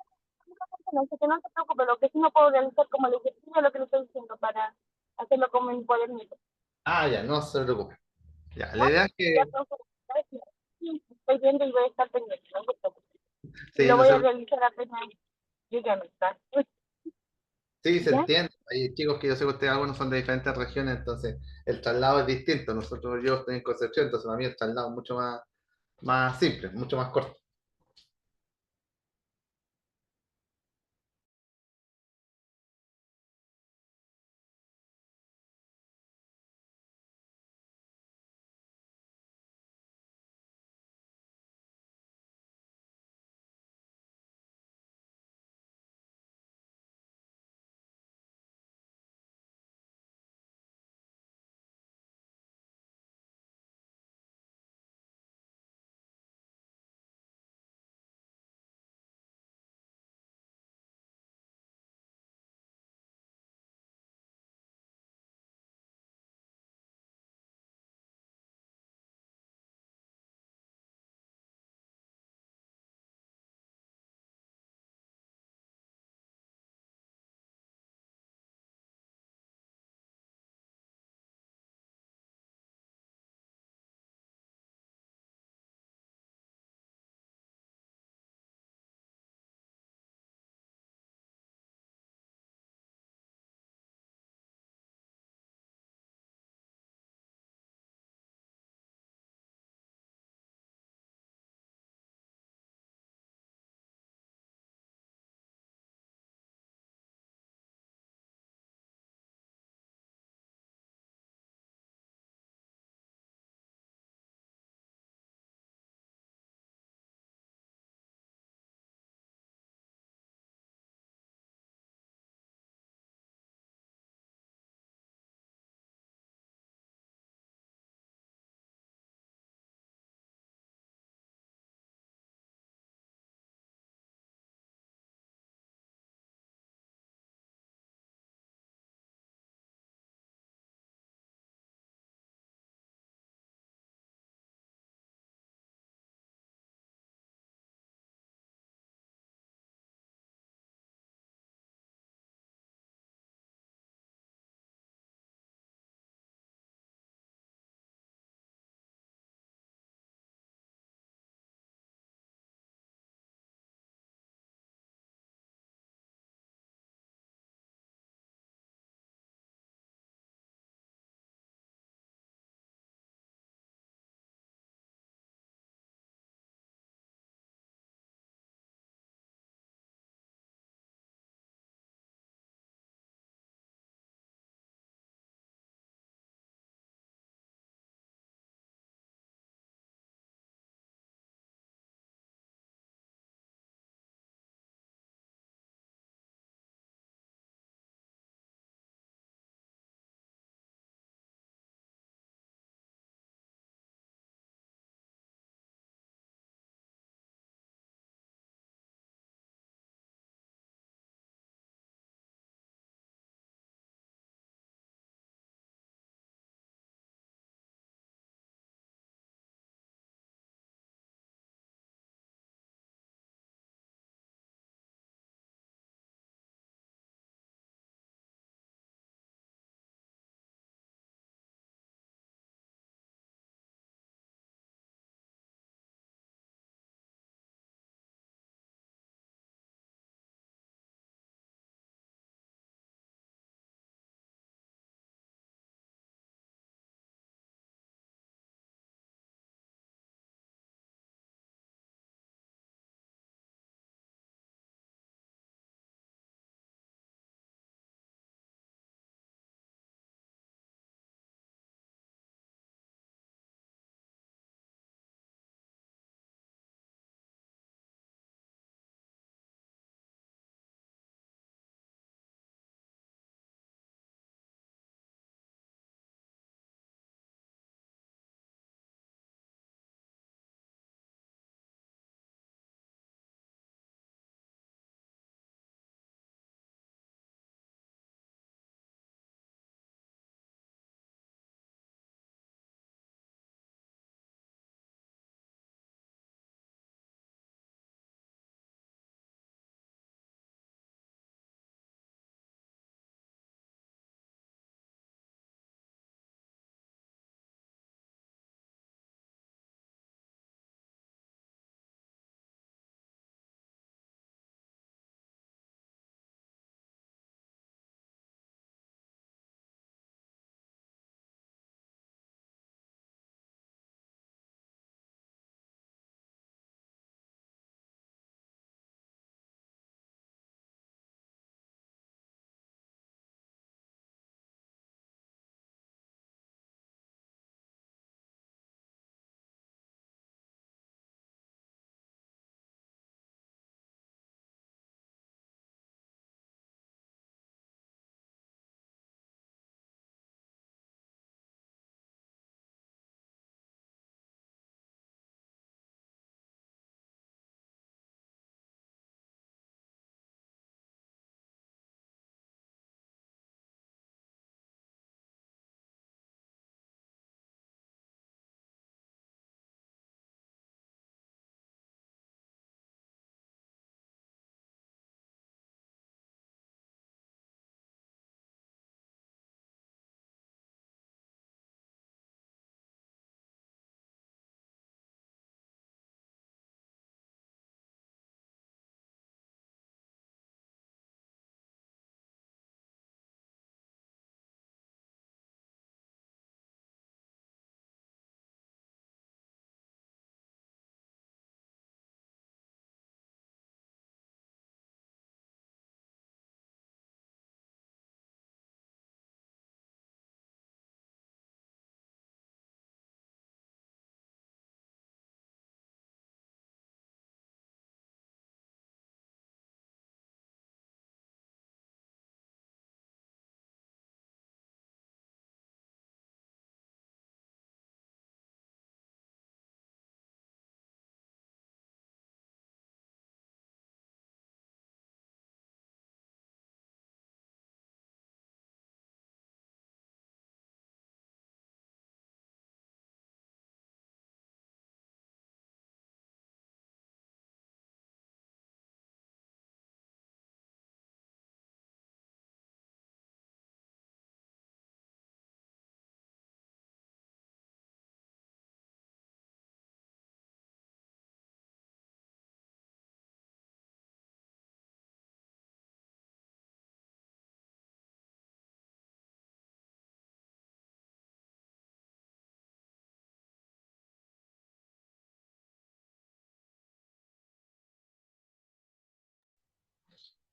no sé que no se preocupe, lo que sí no puedo realizar como el ejercicio es lo que le estoy diciendo para hacerlo como en cuadernito. Ah, ya, no se preocupe. Ya, la ¿Ya? idea es Ya, que, profe, gracias. Sí, estoy viendo y voy a estar pendiente, no se preocupe. Y sí, lo no voy se, a realizar apenas llegue a mi casa. sí, se ¿Ya? entiende. Hay chicos que yo sé que ustedes algunos son de diferentes regiones, entonces el traslado es distinto. Yo estoy en Concepción, entonces para mí el traslado es mucho más simple, mucho más corto.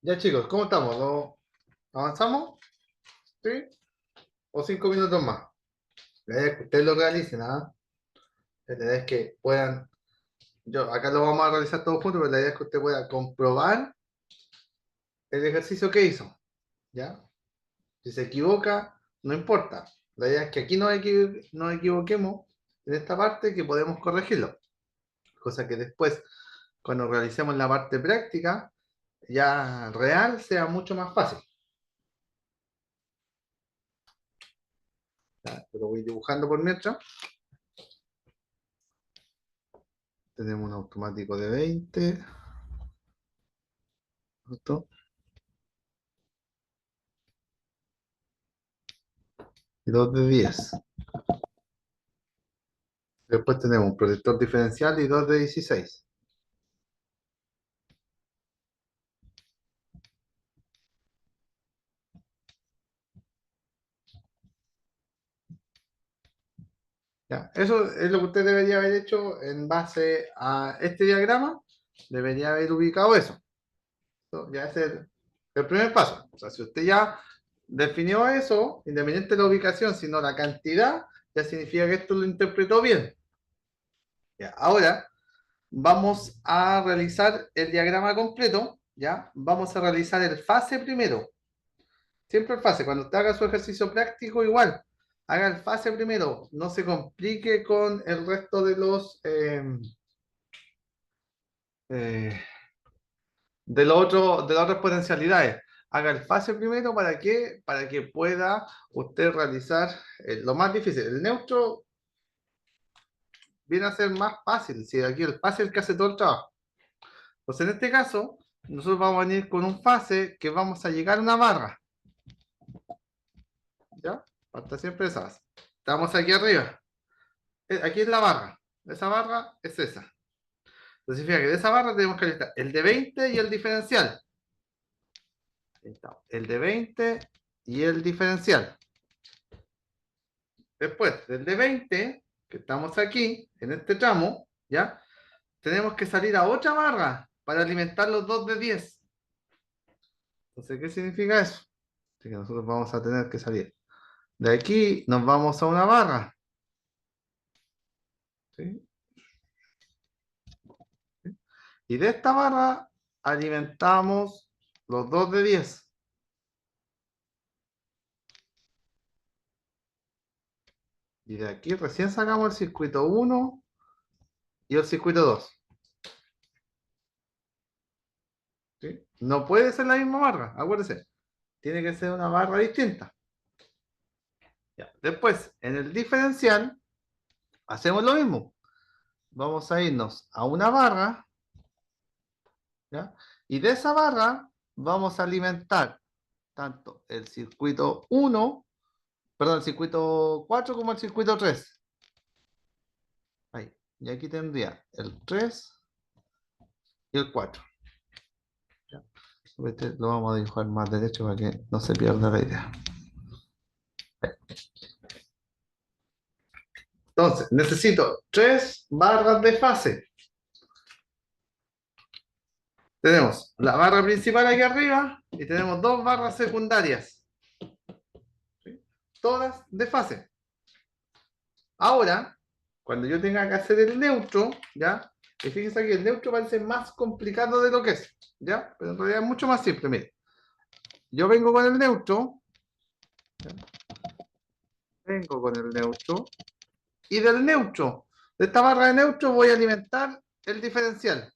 Ya chicos, ¿cómo estamos? ¿Avanzamos? ¿Sí? ¿O 5 minutos más? La idea es que ustedes lo realicen, ¿ah? La idea es que puedan, acá lo vamos a realizar todos juntos, pero la idea es que usted pueda comprobar el ejercicio que hizo, ¿ya? Si se equivoca, no importa. La idea es que aquí nos equivoquemos en esta parte que podemos corregirlo. Cosa que después, cuando realicemos la parte práctica, ya real, sea mucho más fácil. ¿Ya? Lo voy dibujando por mientras. Tenemos un automático de 20. ¿Listo? Y dos de 10. Después tenemos un protector diferencial y dos de 16. ¿Ya? Eso es lo que usted debería haber hecho en base a este diagrama. Debería haber ubicado eso. ¿No? Ya ese es el primer paso. O sea, si usted ya definió eso, independiente de la ubicación, sino la cantidad, ya significa que esto lo interpretó bien. Ya, ahora vamos a realizar el diagrama completo. ¿Ya? Vamos a realizar el fase primero. Siempre el fase. Cuando usted haga su ejercicio práctico, igual. Haga el fase primero. No se complique con el resto de los eh, de las otras potencialidades. Haga el fase primero para que pueda usted realizar lo más difícil. El neutro viene a ser más fácil. Si aquí el fase es el que hace todo el trabajo. Entonces, en este caso, nosotros vamos a venir con un fase que vamos a llegar a una barra. ¿Ya? Falta siempre esa base. Estamos aquí arriba. Aquí es la barra. Esa barra es esa. Entonces, fíjate que de esa barra tenemos que listar el de 20 y el diferencial. El de 20 y el diferencial. Después del de 20, que estamos aquí, en este tramo, ¿ya? Tenemos que salir a otra barra para alimentar los dos de 10. Entonces, ¿qué significa eso? Así que nosotros vamos a tener que salir. De aquí nos vamos a una barra. ¿Sí? Y de esta barra alimentamos los dos de 10. Y de aquí recién sacamos el circuito 1 y el circuito 2. ¿Sí? No puede ser la misma barra, acuérdense. Tiene que ser una barra distinta. Ya. Después, en el diferencial, hacemos lo mismo. Vamos a irnos a una barra, ¿ya? Y de esa barra vamos a alimentar tanto el circuito 1, perdón, el circuito 4 como el circuito 3. Ahí. Y aquí tendría el 3 y el 4. ¿Ya? Este lo vamos a dibujar más derecho para que no se pierda la idea. Entonces, necesito 3 barras de fase. Tenemos la barra principal aquí arriba y tenemos 2 barras secundarias. ¿Sí? Todas de fase. Ahora, cuando yo tenga que hacer el neutro, ¿ya? Y fíjense que el neutro parece más complicado de lo que es, ¿ya? Pero en realidad es mucho más simple, mire. Yo vengo con el neutro, ¿ya? Vengo con el neutro, y del neutro, de esta barra de neutro voy a alimentar el diferencial.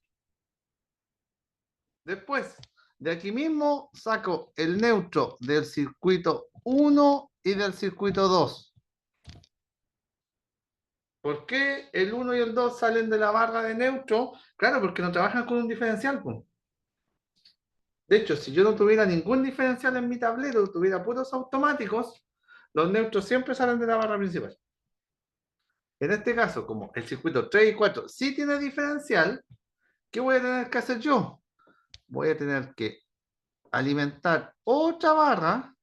Después, de aquí mismo saco el neutro del circuito 1 y del circuito 2. ¿Por qué el 1 y el 2 salen de la barra de neutro? Claro, porque no trabajan con un diferencial. Pues. De hecho, si yo no tuviera ningún diferencial en mi tablero, tuviera puros automáticos, los neutros siempre salen de la barra principal. En este caso, como el circuito 3 y 4 sí tiene diferencial, ¿qué voy a tener que hacer yo? Voy a tener que alimentar otra barra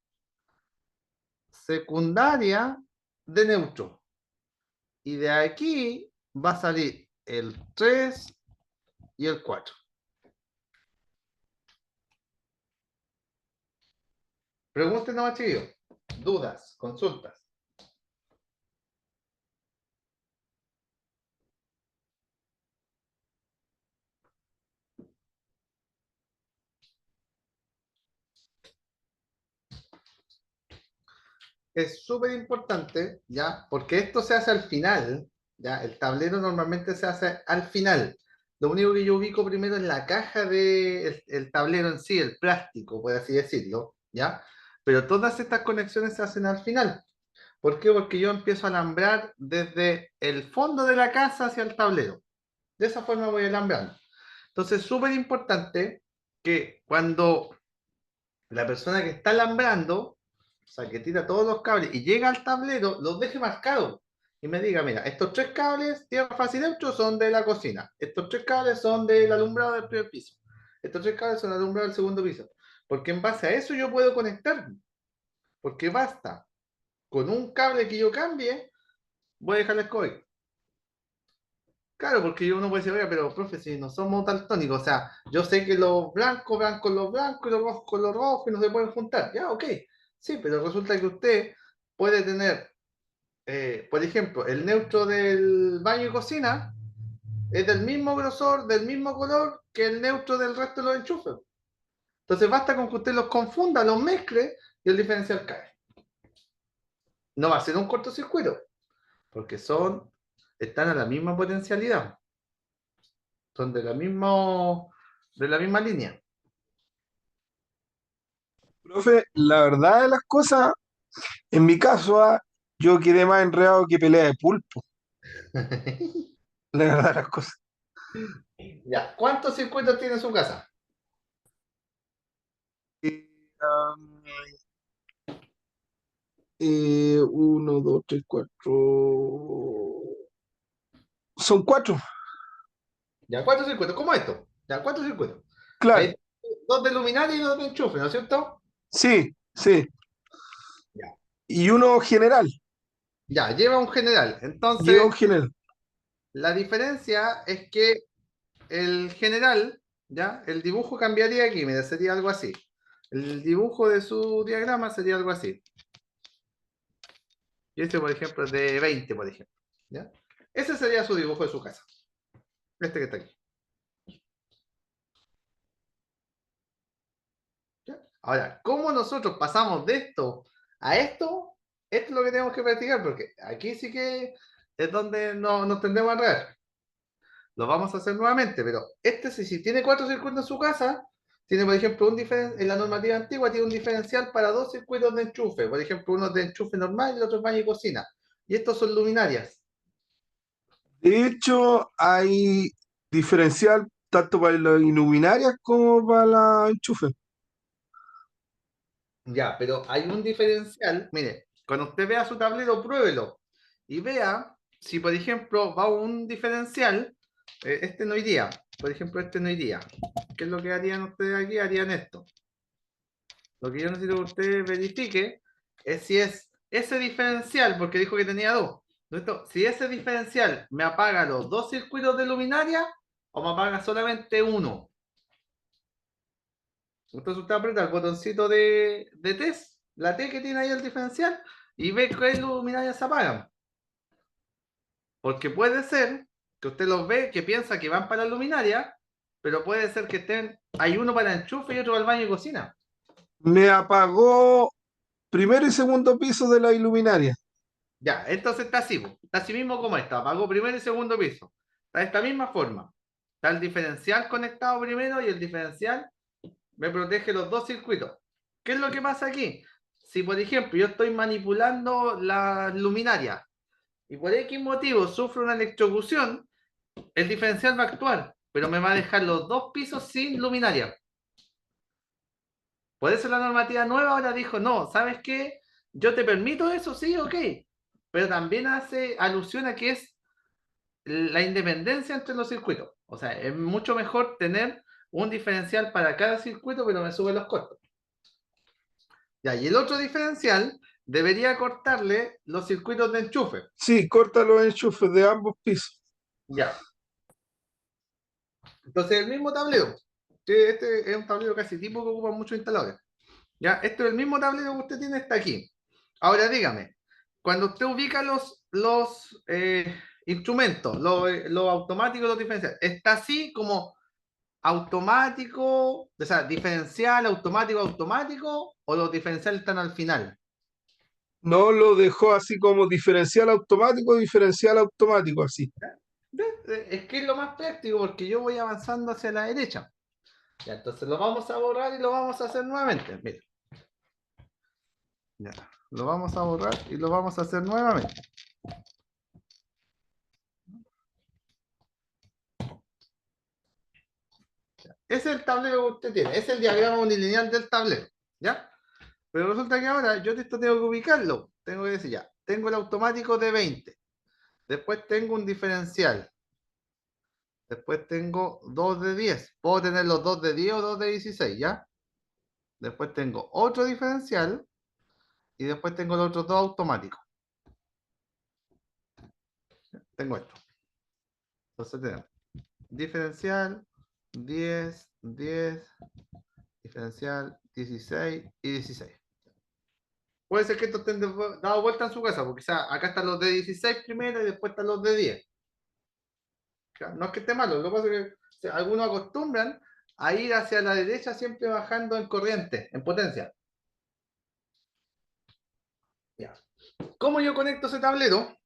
secundaria de neutro. Y de aquí va a salir el 3 y el 4. Pregunten nomás, chiquillos. Dudas, consultas. Es súper importante, ¿ya? Porque esto se hace al final, ¿ya? El tablero normalmente se hace al final. Lo único que yo ubico primero es la caja de el tablero en sí, el plástico, por así decirlo, ¿ya? Pero todas estas conexiones se hacen al final. ¿Por qué? Porque yo empiezo a alambrar desde el fondo de la casa hacia el tablero. De esa forma voy alambrando. Entonces, súper importante que cuando la persona que está alambrando, o sea, que tira todos los cables y llega al tablero, los deje marcados y me diga, mira, estos 3 cables, tierra fácil dentro, son de la cocina. Estos 3 cables son del alumbrado del primer piso. Estos 3 cables son del alumbrado del segundo piso. Porque en base a eso yo puedo conectar. Porque basta con un cable que yo cambie, voy a dejar el código. Claro, porque uno puede decir, oiga, pero profe, si no somos daltónicos, o sea, yo sé que los blancos van con los blancos y los rojos con los rojos y no se pueden juntar. Ya, ok. Sí, pero resulta que usted puede tener, por ejemplo, el neutro del baño y cocina es del mismo grosor, del mismo color que el neutro del resto de los enchufes. Entonces basta con que usted los confunda, los mezcle y el diferencial cae. No va a ser un cortocircuito, porque están a la misma potencialidad. Son de la misma línea. Profe, la verdad de las cosas, en mi caso, yo quedé más enredado que pelea de pulpo. La verdad de las cosas. Ya, ¿cuántos circuitos tiene su casa? Eh, um, 1, 2, 3, 4. Son 4, Ya, ¿cuántos circuitos? ¿Cómo esto? Ya, ¿cuántos circuitos? claro. Hay 2 de luminaria y 2 de enchufe, ¿no es cierto? Sí, sí. Ya, Y uno general. ya, lleva un general. Lleva Entonces, un general. la diferencia es que el general, ya, el dibujo cambiaría aquí, mira, sería algo así. El dibujo de su diagrama sería algo así. Y este, por ejemplo, es de 20, por ejemplo. ¿Ya? Ese sería su dibujo de su casa. Este que está aquí. ¿Ya? Ahora, ¿cómo nosotros pasamos de esto a esto? Esto es lo que tenemos que practicar, porque aquí sí que es donde nos tendemos a enredar. Lo vamos a hacer nuevamente, pero este si tiene 4 circuitos en su casa, tiene, por ejemplo, en la normativa antigua tiene un diferencial para 2 circuitos de enchufe. Por ejemplo, uno de enchufe normal y el otro es baño y cocina. Y estos son luminarias. De hecho, hay diferencial tanto para las iluminarias como para la enchufe. Ya, pero hay un diferencial. Mire, cuando usted vea su tablero, pruébelo y vea si, por ejemplo, va un diferencial, este no iría. Por ejemplo, este no iría. ¿Qué es lo que harían ustedes aquí? Harían esto. Lo que yo necesito que usted verifique es si es ese diferencial, porque dijo que tenía dos. Si ese diferencial me apaga los 2 circuitos de luminaria o me apaga solamente uno. Entonces usted aprieta el botoncito de test, la T que tiene ahí el diferencial, y ve qué luminarias se apagan. Porque puede ser que usted los ve, que piensa que van para la luminaria, pero puede ser que hay uno para enchufe y otro para el baño y cocina. Me apagó primero y segundo piso de la iluminaria. Ya, entonces está así mismo como esta, apagó primero y segundo piso. Está de esta misma forma. Está el diferencial conectado primero y el diferencial me protege los 2 circuitos. ¿Qué es lo que pasa aquí? Si, por ejemplo, yo estoy manipulando la luminaria y por X motivo sufro una electrocución, el diferencial va a actuar, pero me va a dejar los 2 pisos sin luminaria. Por eso la normativa nueva ahora dijo, no, ¿sabes qué? Yo te permito eso, sí, ok. Pero también hace alusión a que es la independencia entre los circuitos. O sea, es mucho mejor tener un diferencial para cada circuito, pero me sube los costos. Ya, y el otro diferencial debería cortarle los circuitos de enchufe. Sí, corta los enchufes de ambos pisos. Ya. Entonces, el mismo tablero. Que este es un tablero casi tipo que ocupan muchos instaladores. ¿Ya? Esto es el mismo tablero que usted tiene, está aquí. Ahora dígame, cuando usted ubica los instrumentos, los automáticos, los diferenciales, ¿está así como automático, o sea, diferencial, automático, automático, o los diferenciales están al final? No lo dejó así como diferencial automático, así. ¿Ves? Es que es lo más práctico porque yo voy avanzando hacia la derecha. Ya, entonces lo vamos a borrar y lo vamos a hacer nuevamente. Mira. Ya, lo vamos a borrar y lo vamos a hacer nuevamente. Ese es el tablero que usted tiene, es el diagrama unilineal del tablero, ¿ya? Pero resulta que ahora yo esto tengo que ubicarlo, tengo que decir ya, tengo el automático de 20, después tengo un diferencial, después tengo 2 de 10, puedo tener los 2 de 10 o 2 de 16, ¿ya? Después tengo otro diferencial y después tengo los otros dos automáticos. Tengo esto. Entonces tenemos diferencial, 10, 10, diferencial, 16 y 16. Puede ser que esto estén dado vuelta en su casa, porque quizá acá están los de 16 primero y después están los de 10. No es que esté malo, lo que pasa es que algunos acostumbran a ir hacia la derecha siempre bajando en corriente, en potencia. Ya. ¿Cómo yo conecto ese tablero?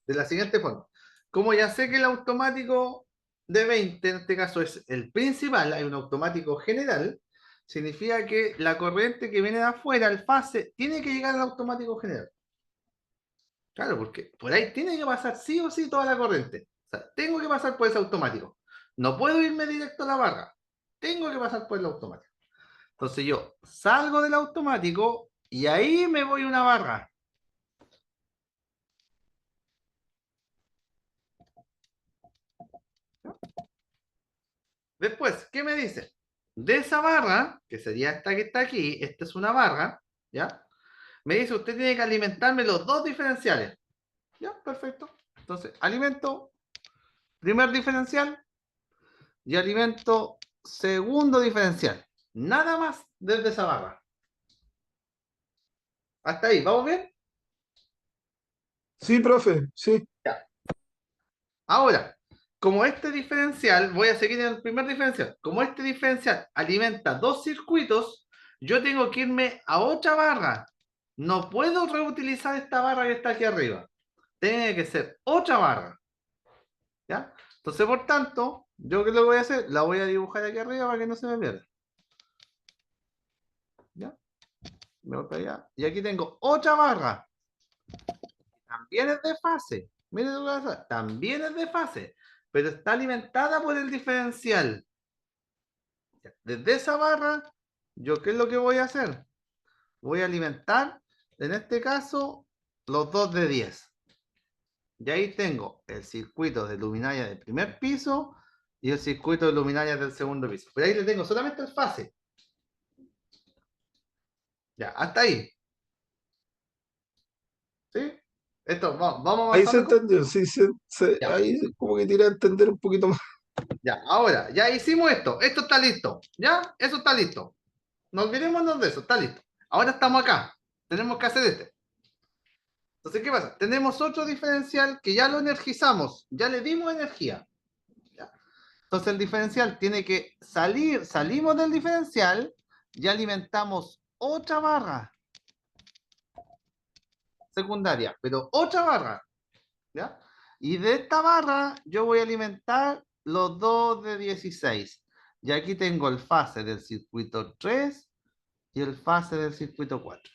De la siguiente forma. Como ya sé que el automático de 20, en este caso es el principal, hay un automático general, significa que la corriente que viene de afuera, el fase, tiene que llegar al automático general. Claro, porque por ahí tiene que pasar sí o sí toda la corriente. O sea, tengo que pasar por ese automático. No puedo irme directo a la barra. Tengo que pasar por el automático. Entonces yo salgo del automático y ahí me voy a una barra. Después, ¿qué me dice? De esa barra, que sería esta que está aquí, esta es una barra, ¿ya? Me dice, usted tiene que alimentarme los dos diferenciales. Ya, perfecto. Entonces, alimento primer diferencial y alimento segundo diferencial. Nada más desde esa barra. Hasta ahí, ¿vamos bien? Sí, profe, sí. Ya. Ahora, como este diferencial, voy a seguir en el primer diferencial. Como este diferencial alimenta dos circuitos, yo tengo que irme a otra barra. No puedo reutilizar esta barra que está aquí arriba. Tiene que ser otra barra. ¿Ya? Entonces, por tanto, yo qué lo voy a hacer, la voy a dibujar aquí arriba para que no se me pierda. ¿Ya? Me voy para allá. Y aquí tengo otra barra. También es de fase. Miren lo que pasa. También es de fase. Pero está alimentada por el diferencial. Desde esa barra, ¿yo qué es lo que voy a hacer? Voy a alimentar, en este caso, los dos de 10. Y ahí tengo el circuito de luminaria del primer piso y el circuito de luminaria del segundo piso. Pero ahí le tengo solamente el fase. Ya, hasta ahí. ¿Sí? Esto, vamos Ahí se avanzando. entendió, sí, Ya, ahí como que tiré a entender un poquito más. ya. Ahora, ya hicimos esto. Esto está listo. ¿Ya? Eso está listo. No olvidémonos de eso. Está listo. Ahora estamos acá. Tenemos que hacer este. Entonces, ¿qué pasa? Tenemos otro diferencial que ya lo energizamos. Ya le dimos energía. ¿Ya? Entonces, el diferencial tiene que salir. Salimos del diferencial y alimentamos otra barra secundaria, pero otra barra. ¿Ya? Y de esta barra yo voy a alimentar los dos de 16. Y aquí tengo el fase del circuito 3 y el fase del circuito 4.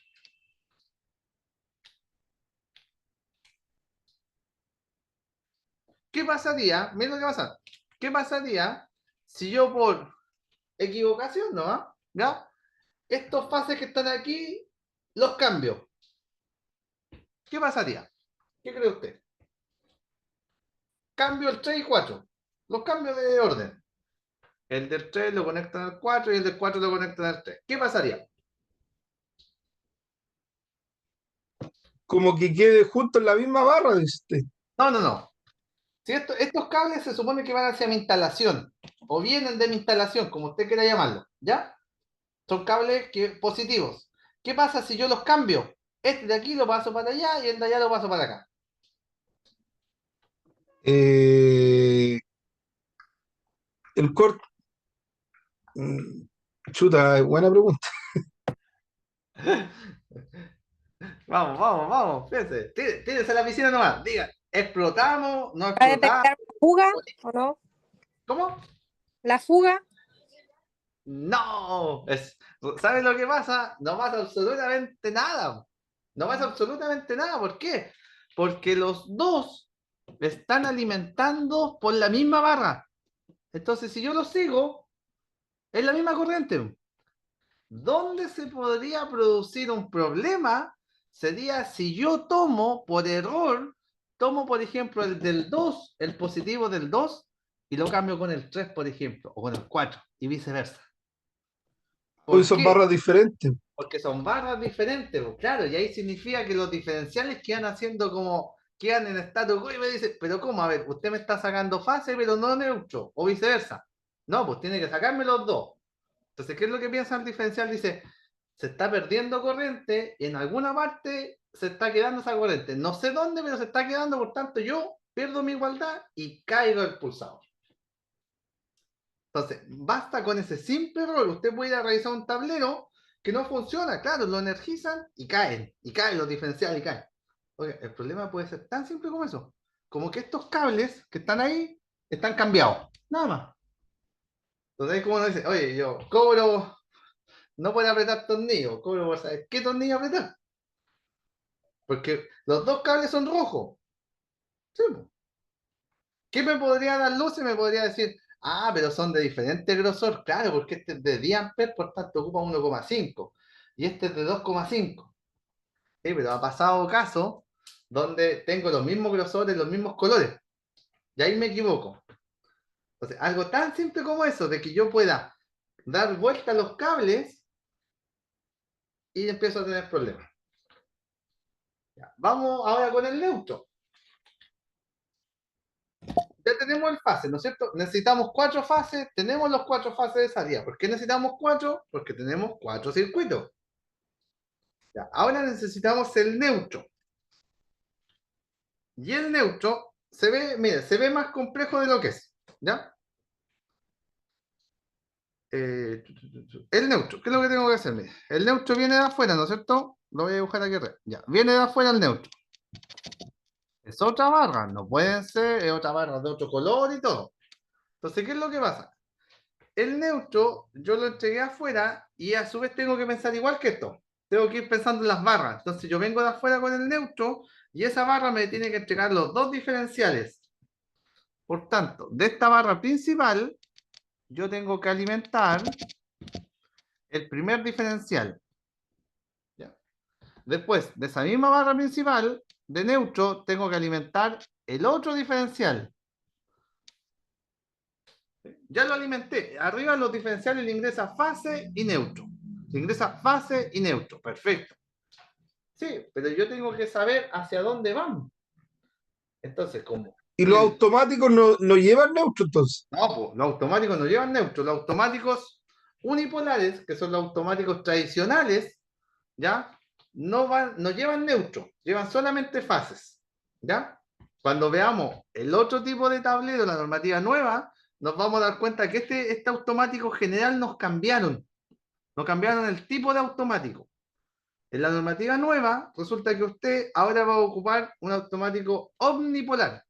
¿Qué pasaría? Mira lo que pasa. ¿Qué pasaría si yo por equivocación, ¿no? ¿Ya? Estos fases que están aquí los cambio. ¿Qué pasaría? ¿Qué cree usted? Cambio el 3 y 4. Los cambio de orden. El del 3 lo conectan al 4 y el del 4 lo conectan al 3. ¿Qué pasaría? Como que quede junto en la misma barra, dice usted. No, no, no. Si estos cables se supone que van hacia mi instalación o vienen de mi instalación, como usted quiera llamarlo, ¿ya? Son cables positivos. ¿Qué pasa si yo los cambio? Este de aquí lo paso para allá y el de allá lo paso para acá. Eh, el corte. Chuta, buena pregunta. Vamos, vamos, vamos. Fíjense. Tírese a la piscina nomás. Diga, ¿explotamos? ¿No ¿Va a explotamos? detectar una fuga o no? ¿Cómo? ¿La fuga? No. ¿Sabes lo que pasa? No pasa absolutamente nada. No pasa absolutamente nada. ¿Por qué? Porque los dos están alimentando por la misma barra. Entonces, si yo los sigo, es la misma corriente. ¿Dónde se podría producir un problema? Sería si yo tomo por error, tomo por ejemplo el del 2, el positivo del 2, y lo cambio con el 3, por ejemplo, o con el 4, y viceversa. Hoy ¿Por son qué? barras diferentes. Porque son barras diferentes, pues, claro, y ahí significa que los diferenciales quedan haciendo como, quedan en status quo y me dice, pero ¿cómo? A ver, usted me está sacando fase, pero no neutro, o viceversa. No, pues tiene que sacarme los dos. Entonces, ¿qué es lo que piensa el diferencial? Dice, se está perdiendo corriente, y en alguna parte se está quedando esa corriente. No sé dónde, pero se está quedando, por tanto yo pierdo mi igualdad y caigo del pulsador. Entonces, basta con ese simple error. Usted puede ir a revisar un tablero que no funciona, claro, lo energizan y caen los diferenciales y caen. Oye, el problema puede ser tan simple como eso, como que estos cables que están ahí están cambiados, nada más. Entonces es como uno dice, oye, yo cobro no por apretar tornillos, cobro por saber qué tornillo apretar. Porque los dos cables son rojos. Sí, po. ¿Qué me podría dar luz? Y me podría decir, ah, pero son de diferente grosor. Claro, porque este es de 10 amperes, por tanto ocupa 1,5. Y este es de 2,5. Sí, pero ha pasado caso donde tengo los mismos grosores, los mismos colores. Y ahí me equivoco. Entonces, algo tan simple como eso, de que yo pueda dar vuelta a los cables y empiezo a tener problemas. Ya, vamos ahora con el neutro. Ya tenemos el fase, ¿no es cierto? Necesitamos 4 fases, tenemos los 4 fases de salida. ¿Por qué necesitamos 4? Porque tenemos 4 circuitos. Ya, ahora necesitamos el neutro. Y el neutro se ve, mire, se ve más complejo de lo que es. ¿Ya? El neutro, ¿qué es lo que tengo que hacer? Mire, el neutro viene de afuera, ¿no es cierto? Lo voy a dibujar aquí arriba. Ya, viene de afuera el neutro. Es otra barra, no pueden ser, es otra barra de otro color y todo. Entonces, ¿qué es lo que pasa? El neutro yo lo entregué afuera y a su vez tengo que pensar igual que esto. Tengo que ir pensando en las barras. Entonces yo vengo de afuera con el neutro y esa barra me tiene que entregar los dos diferenciales. Por tanto, de esta barra principal yo tengo que alimentar el primer diferencial. ¿Ya? Después, de esa misma barra principal de neutro, tengo que alimentar el otro diferencial. Ya lo alimenté. Arriba los diferenciales le ingresa fase y neutro. Le ingresa fase y neutro. Perfecto. Sí, pero yo tengo que saber hacia dónde van. Entonces, ¿cómo? Y los automáticos no llevan neutro, entonces. No, pues, los automáticos no llevan neutro. Los automáticos unipolares, que son los automáticos tradicionales, ¿ya? No llevan neutro, llevan solamente fases. ¿Ya? Cuando veamos el otro tipo de tablero, la normativa nueva, nos vamos a dar cuenta que este automático general nos cambiaron el tipo de automático. En la normativa nueva, resulta que usted ahora va a ocupar un automático omnipolar.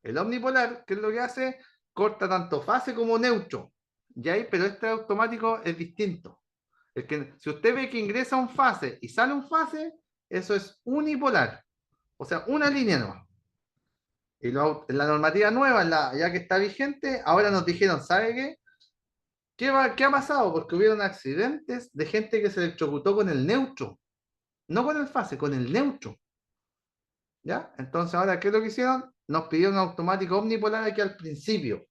El omnipolar, ¿qué es lo que hace? Corta tanto fase como neutro. ¿Ya? Pero este automático es distinto. Es que si usted ve que ingresa un fase y sale un fase, eso es unipolar. O sea, una línea nomás. Y en la normativa nueva, ya que está vigente, ahora nos dijeron, ¿sabe qué? ¿Qué ha pasado? Porque hubieron accidentes de gente que se electrocutó con el neutro. No con el fase, con el neutro. ¿Ya? Entonces ahora, ¿qué es lo que hicieron? Nos pidieron un automático omnipolar aquí al principio.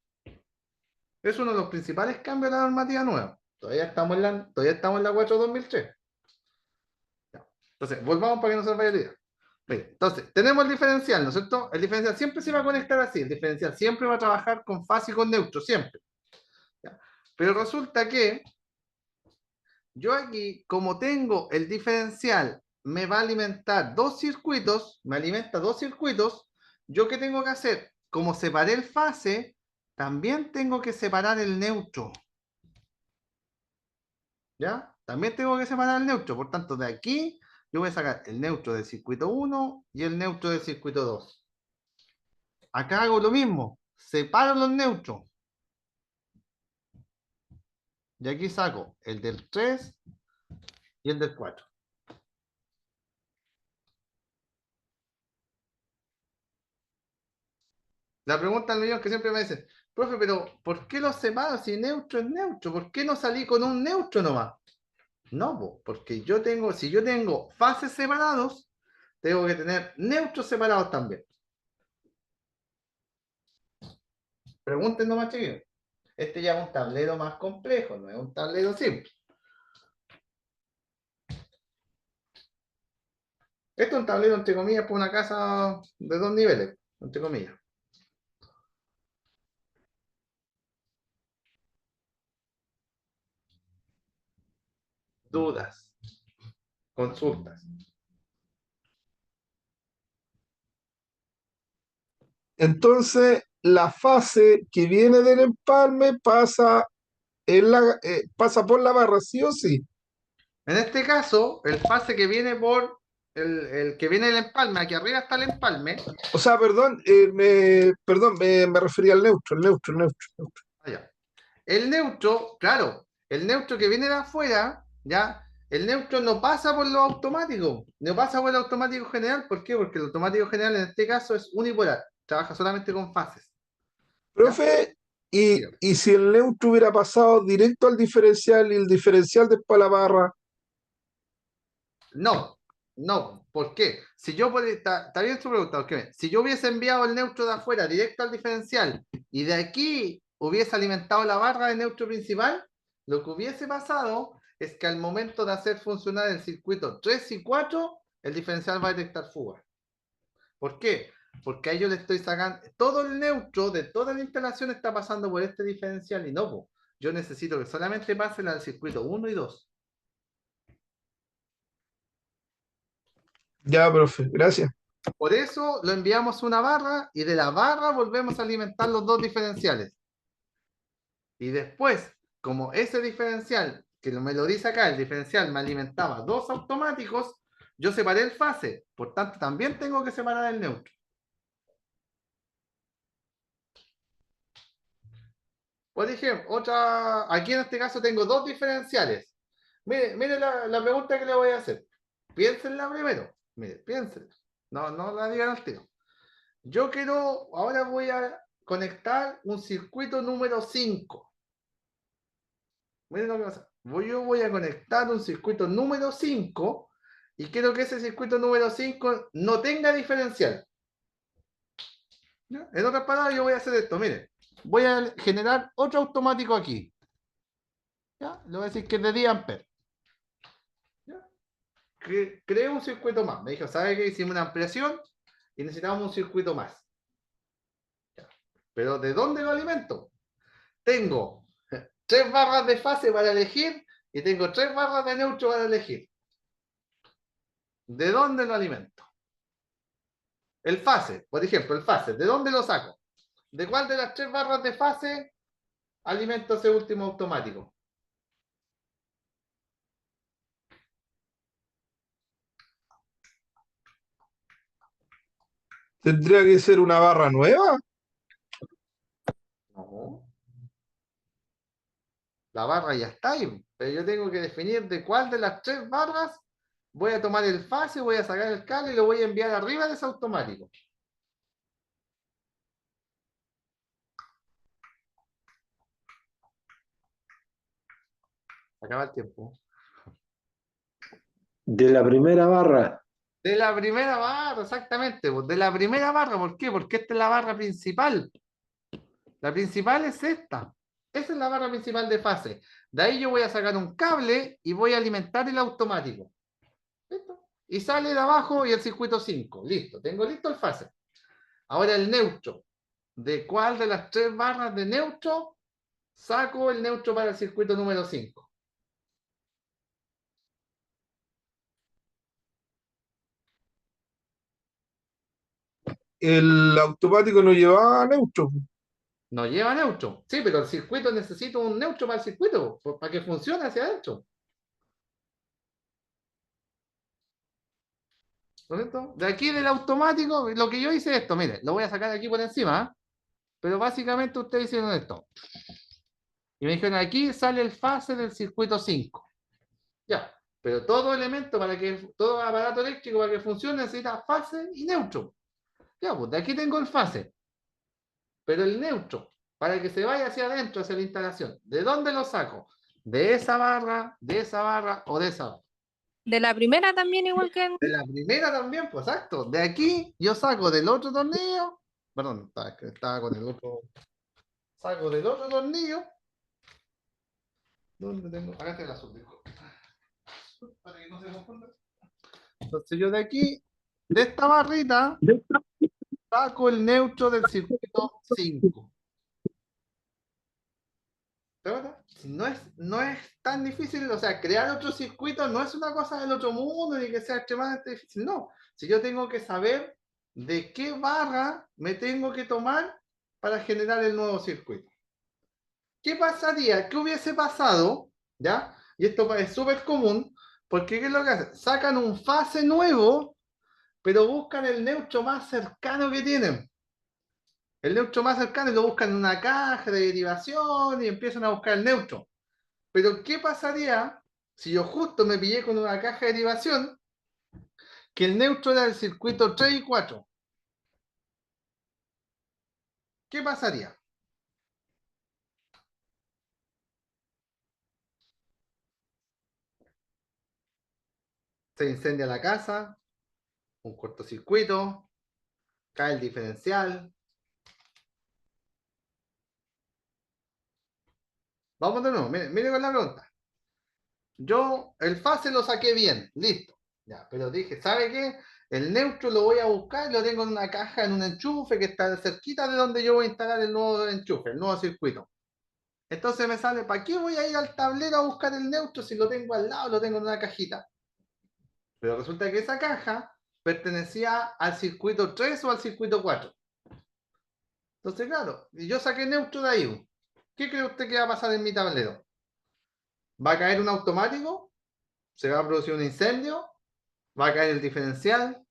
Es uno de los principales cambios de la normativa nueva. Todavía estamos en la 4/2003. ¿Ya? Entonces, volvamos para que no se nos vaya la idea. Bien, entonces, tenemos el diferencial, ¿no es cierto? El diferencial siempre se va a conectar así. El diferencial siempre va a trabajar con fase y con neutro, siempre. ¿Ya? Pero resulta que Yo aquí, como tengo el diferencial, me va a alimentar dos circuitos, me alimenta dos circuitos, ¿yo qué tengo que hacer? Como separé el fase, también tengo que separar el neutro. ¿Ya? También tengo que separar el neutro. Por tanto, de aquí yo voy a sacar el neutro del circuito 1 y el neutro del circuito 2. Acá hago lo mismo. Separo los neutros. Y aquí saco el del 3 y el del 4. La pregunta del millón que siempre me dicen, profe, pero ¿por qué los separo si neutro es neutro? ¿Por qué no salí con un neutro nomás? No, porque yo tengo, si yo tengo fases separados, tengo que tener neutros separados también. Pregunten nomás, chiquillos. Este ya es un tablero más complejo, no es un tablero simple. Esto es un tablero, entre comillas, por una casa de 2 niveles, entre comillas. Dudas, consultas. Entonces, la fase que viene del empalme pasa por la barra, ¿sí o sí? En este caso, el fase que viene por el que viene del empalme, aquí arriba está el empalme. O sea, perdón, me refería al neutro, el neutro. Allá. El neutro, claro, el neutro que viene de afuera, ¿ya? El neutro no pasa por lo automático, no pasa por el automático general. ¿Por qué? Porque el automático general en este caso es unipolar, trabaja solamente con fases. ¿Ya? Profe, y si el neutro hubiera pasado directo al diferencial y el diferencial después a la barra, No, no, ¿por qué? Si yo está bien su pregunta, porque si yo hubiese enviado el neutro de afuera directo al diferencial y de aquí hubiese alimentado la barra de neutro principal, lo que hubiese pasado es que al momento de hacer funcionar el circuito 3 y 4, el diferencial va a detectar fuga. ¿Por qué? Porque a ello le estoy sacando, todo el neutro de toda la instalación está pasando por este diferencial y no, yo necesito que solamente pase al circuito 1 y 2. ya, profe, gracias. Por eso lo enviamos una barra y de la barra volvemos a alimentar los dos diferenciales. Y después, como ese diferencial, que me lo dice acá, el diferencial me alimentaba dos automáticos, yo separé el fase. Por tanto, también tengo que separar el neutro. Por ejemplo, aquí en este caso tengo dos diferenciales. Mire la pregunta que le voy a hacer. Piénsenla primero. Mire, piénsenla. No la digan al tiro. Yo quiero, ahora voy a conectar un circuito número 5. Miren lo que pasa. Yo voy a conectar un circuito número 5 y quiero que ese circuito número 5 no tenga diferencial. ¿Ya? En otras palabras, yo voy a hacer esto. Miren, voy a generar otro automático aquí. ¿Ya? Le voy a decir que es de 10 amperes. Creé un circuito más. Me dijo, ¿sabe qué? Hicimos una ampliación y necesitamos un circuito más. ¿Ya? Pero ¿de dónde lo alimento? Tengo 3 barras de fase para elegir y tengo 3 barras de neutro para elegir. ¿De dónde lo alimento? El fase, por ejemplo, el fase, ¿de dónde lo saco? ¿De cuál de las 3 barras de fase alimento ese último automático? ¿Tendría que ser una barra nueva? No. La barra ya está ahí, pero yo tengo que definir de cuál de las 3 barras voy a tomar el fase, voy a sacar el cable y lo voy a enviar arriba de ese automático. Acaba el tiempo. De la primera barra. De la primera barra, exactamente. De la primera barra, ¿por qué? Porque esta es la barra principal. La principal es esta. Esa es la barra principal de fase. De ahí yo voy a sacar un cable y voy a alimentar el automático. ¿Listo? Y sale de abajo y el circuito 5. Listo, tengo listo el fase. Ahora el neutro. ¿De cuál de las 3 barras de neutro saco el neutro para el circuito número 5? el automático no llevaba neutro. No lleva neutro. Sí, pero el circuito necesita un neutro para el circuito, para que funcione hacia adentro. ¿Correcto? De aquí del automático, lo que yo hice es esto, mire, lo voy a sacar aquí por encima, ¿ah? Pero básicamente ustedes hicieron esto. Y me dijeron, aquí sale el fase del circuito 5. Ya, pero todo elemento para que, todo aparato eléctrico para que funcione necesita fase y neutro. Ya, pues de aquí tengo el fase. Pero el neutro, para que se vaya hacia adentro, hacia la instalación, ¿de dónde lo saco? De esa barra o de esa barra. De la primera también, igual que en... De la primera también, pues exacto. De aquí yo saco del otro tornillo, perdón, estaba con el otro, saco del otro tornillo. ¿Dónde tengo? Acá está el azul, disculpe. Para que no se confunda. Entonces yo de aquí, de esta barrita, saco el neutro del circuito 5. ¿Te das cuenta? No es tan difícil, o sea, crear otro circuito no es una cosa del otro mundo ni que sea extremadamente difícil, no. Si yo tengo que saber de qué barra me tengo que tomar para generar el nuevo circuito. ¿Qué pasaría? ¿Qué hubiese pasado? ¿Ya? Y esto es súper común, porque ¿qué es lo que hacen? Sacan un fase nuevo, pero buscan el neutro más cercano que tienen. El neutro más cercano y lo buscan en una caja de derivación y empiezan a buscar el neutro. Pero ¿qué pasaría si yo justo me pillé con una caja de derivación que el neutro era el circuito 3 y 4? ¿Qué pasaría? Se incendia la casa, un cortocircuito, cae el diferencial. Vamos de nuevo, mire con la pregunta. Yo el fase lo saqué bien, listo. Ya, pero dije, ¿sabe qué? El neutro lo voy a buscar y lo tengo en una caja, en un enchufe que está cerquita de donde yo voy a instalar el nuevo enchufe, el nuevo circuito. Entonces me sale, ¿para qué voy a ir al tablero a buscar el neutro si lo tengo al lado, lo tengo en una cajita? Pero resulta que esa caja pertenecía al circuito 3 o al circuito 4. Entonces, claro, y yo saqué neutro de ahí. ¿Qué cree usted que va a pasar en mi tablero? ¿Va a caer un automático? ¿Se va a producir un incendio? ¿Va a caer el diferencial?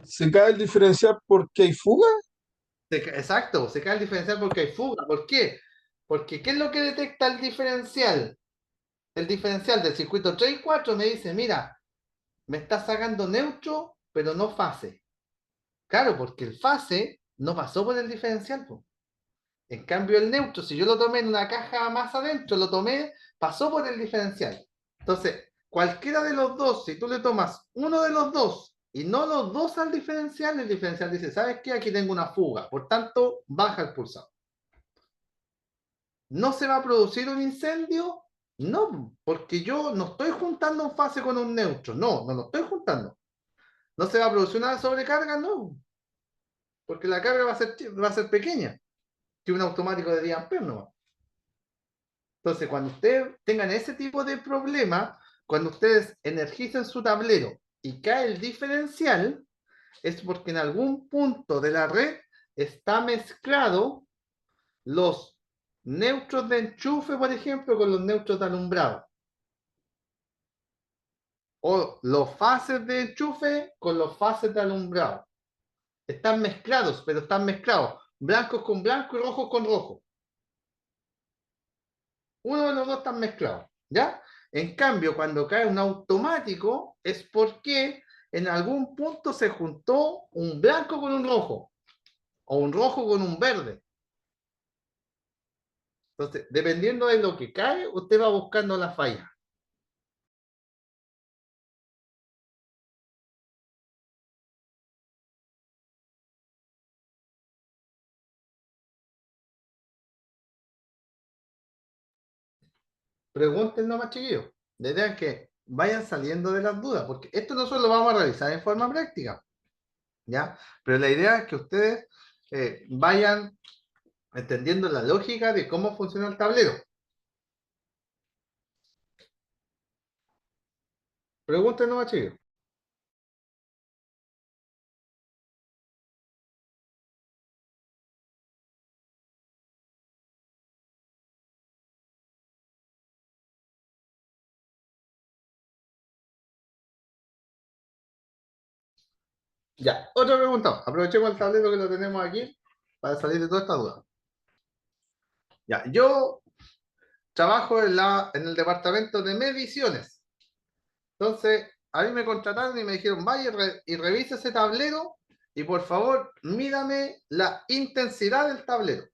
¿Se cae el diferencial porque hay fuga? Exacto, se cae el diferencial porque hay fuga. ¿Por qué? Porque ¿qué es lo que detecta el diferencial? El diferencial del circuito 3 y 4 me dice, mira, me está sacando neutro, pero no fase. Claro, porque el fase no pasó por el diferencial, po. En cambio, el neutro, si yo lo tomé en una caja más adentro, lo tomé, pasó por el diferencial. Entonces, cualquiera de los dos, si tú le tomas uno de los dos y no los dos al diferencial, el diferencial dice, ¿sabes qué? Aquí tengo una fuga, por tanto, baja el pulsador. ¿No se va a producir un incendio? No, porque yo no estoy juntando un fase con un neutro, no lo estoy juntando. ¿No se va a producir una sobrecarga? No, porque la carga va a ser pequeña, que un automático de 10 amperes nomás. Entonces, cuando ustedes tengan ese tipo de problema, cuando ustedes energicen su tablero y cae el diferencial, es porque en algún punto de la red está mezclado los neutros de enchufe, por ejemplo, con los neutros de alumbrado. O los fases de enchufe con los fases de alumbrado. Están mezclados, pero están mezclados. Blancos con blanco y rojos con rojo. Uno de los dos están mezclados, ¿ya? En cambio, cuando cae un automático, es porque en algún punto se juntó un blanco con un rojo, o un rojo con un verde. Entonces, dependiendo de lo que cae, usted va buscando la falla. Pregunten nomás, chiquillos. La idea es que vayan saliendo de las dudas, porque esto nosotros lo vamos a realizar en forma práctica, ¿ya? Pero la idea es que ustedes vayan entendiendo la lógica de cómo funciona el tablero. Pregunten nomás, chiquillos. Ya, otra pregunta. Aprovechemos el tablero que lo tenemos aquí para salir de toda esta duda. Ya, yo trabajo en el departamento de mediciones. Entonces, a mí me contrataron y me dijeron, vaya y revise ese tablero y por favor, mídame la intensidad del tablero.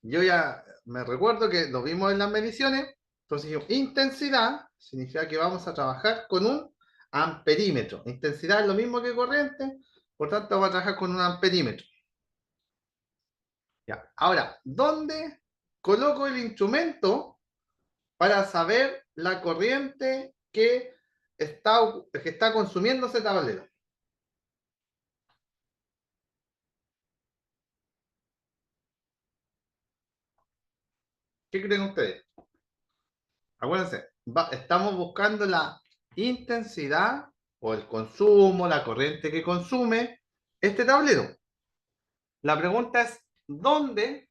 Yo ya me recuerdo que lo vimos en las mediciones, entonces dijimos, intensidad significa que vamos a trabajar con un amperímetro. Intensidad es lo mismo que corriente, por tanto vamos a trabajar con un amperímetro. Ya. Ahora, ¿dónde coloco el instrumento para saber la corriente que está consumiendo ese tablero? ¿Qué creen ustedes? Acuérdense, estamos buscando la intensidad o el consumo, la corriente que consume este tablero. La pregunta es, ¿dónde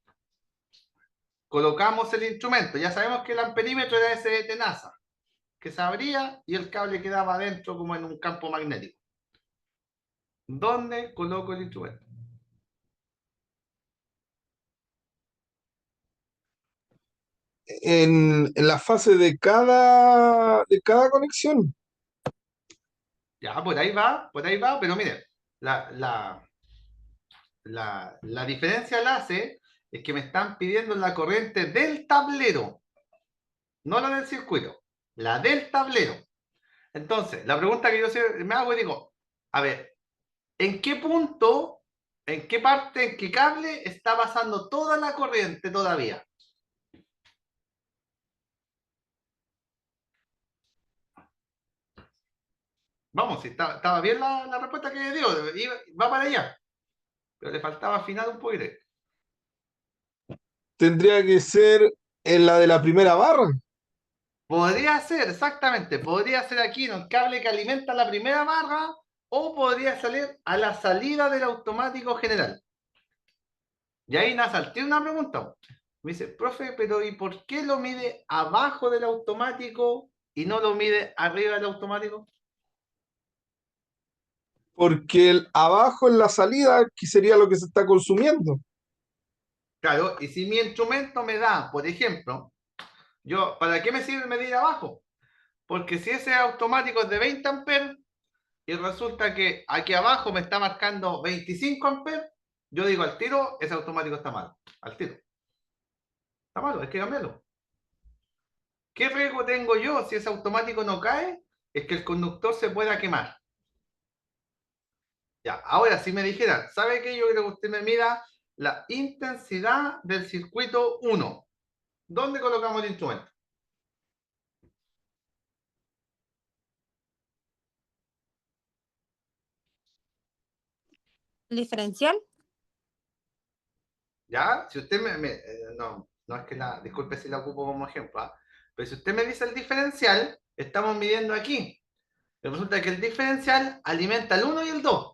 colocamos el instrumento? Ya sabemos que el amperímetro era ese de tenaza, que se abría y el cable quedaba adentro como en un campo magnético. ¿Dónde coloco el instrumento? En la fase de cada conexión. Ya, por ahí va, pero miren, la diferencia la hace es que me están pidiendo la corriente del tablero, no la del circuito, la del tablero. Entonces, la pregunta que yo me hago y digo, a ver, ¿en qué punto, en qué parte, en qué cable está pasando toda la corriente todavía? Vamos, si estaba bien la respuesta que dio, va para allá, pero le faltaba afinar un poquito. Tendría que ser en la de la primera barra. Podría ser, exactamente, podría ser aquí en el cable que alimenta la primera barra o podría salir a la salida del automático general. Y ahí Nazar tiene una pregunta. Me dice, profe, pero ¿y por qué lo mide abajo del automático y no lo mide arriba del automático? Porque abajo en la salida, que sería lo que se está consumiendo. Claro, y si mi instrumento me da, por ejemplo, ¿para qué me sirve medir abajo? Porque si ese automático es de 20 amperes y resulta que aquí abajo me está marcando 25 amperes, yo digo al tiro, ese automático está mal. Al tiro. Está malo, hay que cambiarlo. ¿Qué riesgo tengo yo si ese automático no cae? Es que el conductor se pueda quemar. Ya, ahora si me dijeran, ¿sabe qué? Yo quiero que usted me mida la intensidad del circuito 1. ¿Dónde colocamos el instrumento? ¿El diferencial? ¿Ya? Si usted no es que disculpe si la ocupo como ejemplo, ¿ah? Pero si usted me dice el diferencial, estamos midiendo aquí. Y resulta que el diferencial alimenta el 1 y el 2.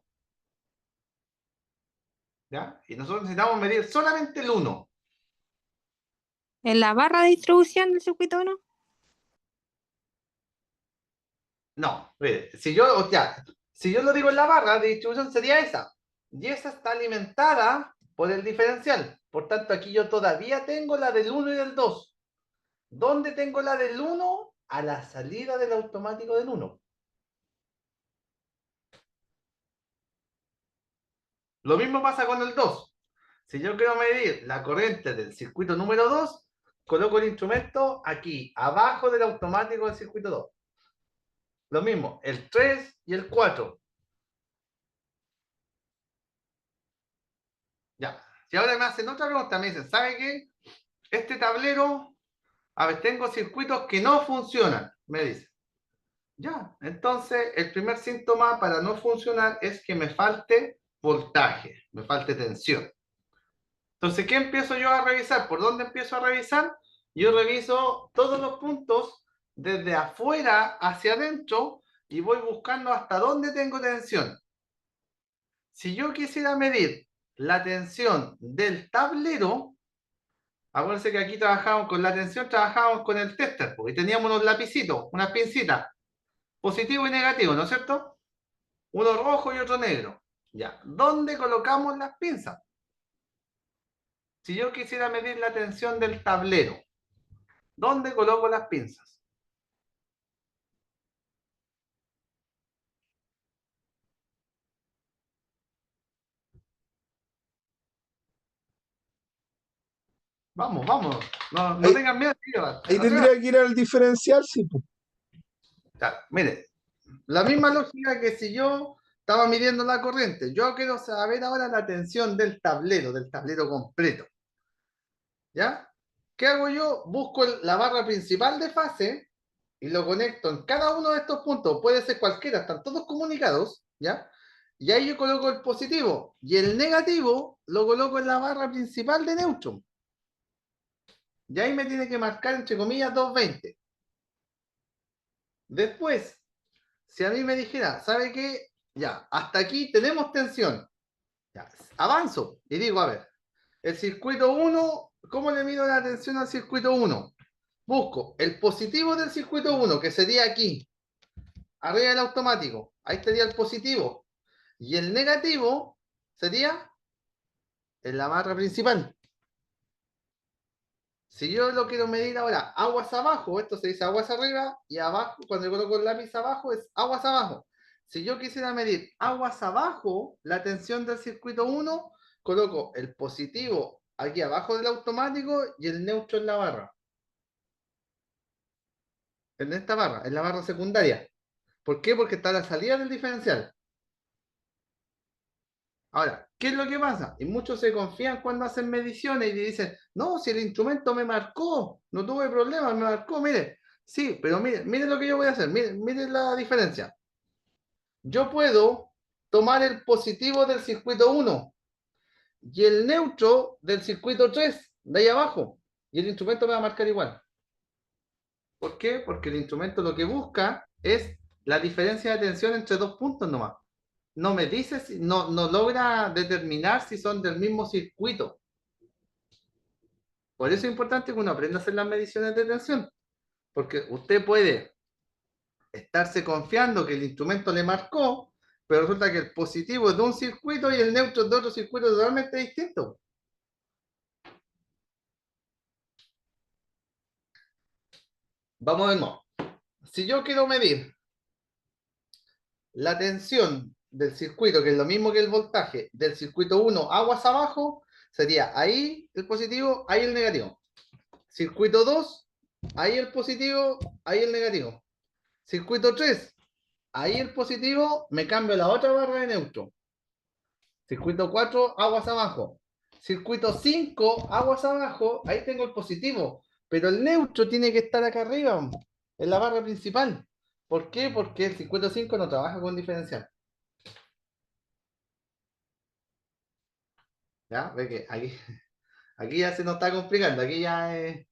¿Ya? Y nosotros necesitamos medir solamente el 1. ¿En la barra de distribución del circuito 1? No, mire, si yo lo digo en la barra de distribución sería esa. Y esa está alimentada por el diferencial. Por tanto, aquí yo todavía tengo la del 1 y del 2. ¿Dónde tengo la del 1? A la salida del automático del 1. Lo mismo pasa con el 2. Si yo quiero medir la corriente del circuito número 2, coloco el instrumento aquí, abajo del automático del circuito 2. Lo mismo, el 3 y el 4. Ya. Si ahora me hacen otra pregunta, me dicen, ¿sabe qué? Este tablero, a ver, tengo circuitos que no funcionan, me dice. Ya, entonces el primer síntoma para no funcionar es que me falte voltaje, me falte tensión. Entonces, ¿qué empiezo yo a revisar? ¿Por dónde empiezo a revisar? Yo reviso todos los puntos desde afuera hacia adentro y voy buscando hasta dónde tengo tensión. Si yo quisiera medir la tensión del tablero, acuérdense que aquí trabajamos con la tensión, trabajamos con el tester, porque teníamos unos lapicitos, unas pincitas, positivo y negativo, ¿no es cierto? Uno rojo y otro negro. Ya. ¿Dónde colocamos las pinzas? Si yo quisiera medir la tensión del tablero, ¿dónde coloco las pinzas? Ahí, Vamos, vamos. No, no ahí tengan miedo. tendría que ir al diferencial, sí, pues. Mire, la misma lógica que si yo estaba midiendo la corriente. Yo quiero saber ahora la tensión del tablero completo. ¿Ya? ¿Qué hago yo? Busco la barra principal de fase y lo conecto en cada uno de estos puntos. Puede ser cualquiera, están todos comunicados, ¿ya? Y ahí yo coloco el positivo y el negativo lo coloco en la barra principal de neutro. Y ahí me tiene que marcar, entre comillas, 220. Después, si a mí me dijera, ¿sabe qué? Ya, hasta aquí tenemos tensión. Ya, avanzo y digo, a ver, el circuito 1, ¿cómo le mido la tensión al circuito 1? Busco el positivo del circuito 1, que sería aquí, arriba del automático. Ahí estaría el positivo. Y el negativo sería en la barra principal. Si yo lo quiero medir ahora, aguas abajo, esto se dice aguas arriba, y abajo, cuando yo coloco el lápiz abajo, es aguas abajo. Si yo quisiera medir aguas abajo, la tensión del circuito 1, coloco el positivo aquí abajo del automático y el neutro en la barra. En esta barra, en la barra secundaria. ¿Por qué? Porque está a la salida del diferencial. Ahora, ¿qué es lo que pasa? Y muchos se confían cuando hacen mediciones y dicen, no, si el instrumento me marcó, no tuve problemas, me marcó, mire. Sí, pero mire lo que yo voy a hacer, mire la diferencia. Yo puedo tomar el positivo del circuito 1 y el neutro del circuito 3, de ahí abajo, y el instrumento me va a marcar igual. ¿Por qué? Porque el instrumento lo que busca es la diferencia de tensión entre dos puntos nomás. No me dice, no logra determinar si son del mismo circuito. Por eso es importante que uno aprenda a hacer las mediciones de tensión, porque usted puede estarse confiando que el instrumento le marcó, pero resulta que el positivo es de un circuito y el neutro es de otro circuito totalmente distinto. Vamos de nuevo. Si yo quiero medir la tensión del circuito, que es lo mismo que el voltaje, del circuito 1 aguas abajo, sería ahí el positivo, ahí el negativo. Circuito 2, ahí el positivo, ahí el negativo. Circuito 3, ahí el positivo, me cambio la otra barra de neutro. Circuito 4, aguas abajo. Circuito 5, aguas abajo, ahí tengo el positivo. Pero el neutro tiene que estar acá arriba, en la barra principal. ¿Por qué? Porque el circuito 5 no trabaja con diferencial. ¿Ya? Ve que aquí ya se nos está complicando. Aquí ya es...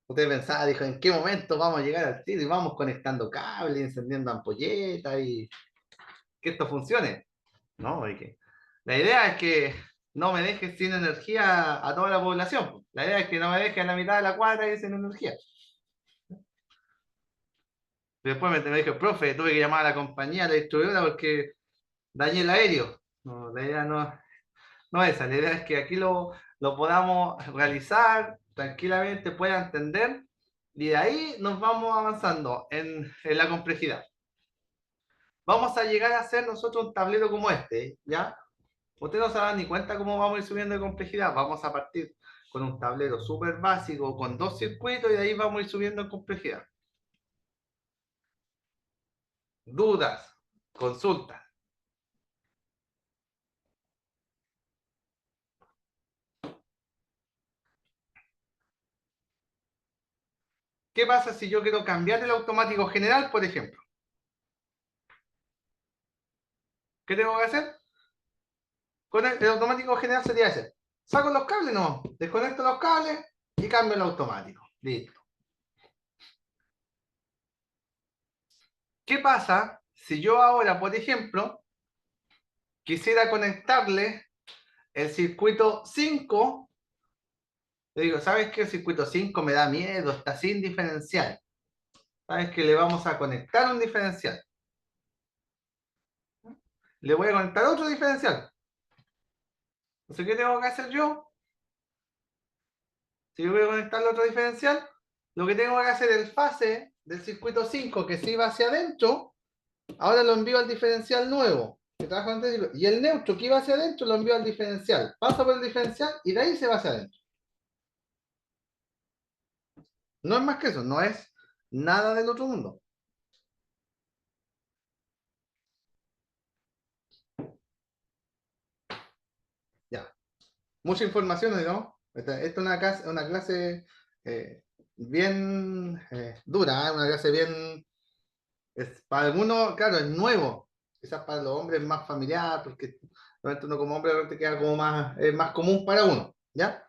Usted pensaba, dijo, ¿en qué momento vamos a llegar al tiro? Y vamos conectando cables, encendiendo ampolletas y que esto funcione. No, la idea es que no me dejes sin energía a toda la población. La idea es que no me dejes a la mitad de la cuadra y sin energía. Después me dije, profe, tuve que llamar a la compañía, a la distribuidora, porque dañé el aéreo. No, la idea no es esa. La idea es que aquí lo podamos realizar tranquilamente, pueda entender, y de ahí nos vamos avanzando en la complejidad. Vamos a llegar a hacer nosotros un tablero como este, ¿ya? Usted no se da ni cuenta cómo vamos a ir subiendo de complejidad. Vamos a partir con un tablero súper básico, con 2 circuitos, y de ahí vamos a ir subiendo en complejidad. Dudas, consultas. ¿Qué pasa si yo quiero cambiar el automático general, por ejemplo? ¿Qué tengo que hacer? Con el automático general sería ese. Saco los cables, no. Desconecto los cables y cambio el automático. Listo. ¿Qué pasa si yo ahora, por ejemplo, quisiera conectarle el circuito 5? Le digo, ¿sabes qué? El circuito 5 me da miedo, está sin diferencial. sabes que le vamos a conectar un diferencial. Le voy a conectar otro diferencial. Entonces, ¿qué tengo que hacer yo? Si yo voy a conectar el otro diferencial, lo que tengo que hacer es el fase del circuito 5 que se iba hacia adentro, ahora lo envío al diferencial nuevo, que trabaja en este, y el neutro que iba hacia adentro lo envío al diferencial. Pasa por el diferencial y de ahí se va hacia adentro. No es más que eso, no es nada del otro mundo. Ya. Mucha información, ¿no? Esta es una clase bien dura, una clase bien... para algunos, claro, es nuevo. Quizás para los hombres es más familiar, porque realmente uno como hombre realmente queda como más, es más común para uno, ¿ya?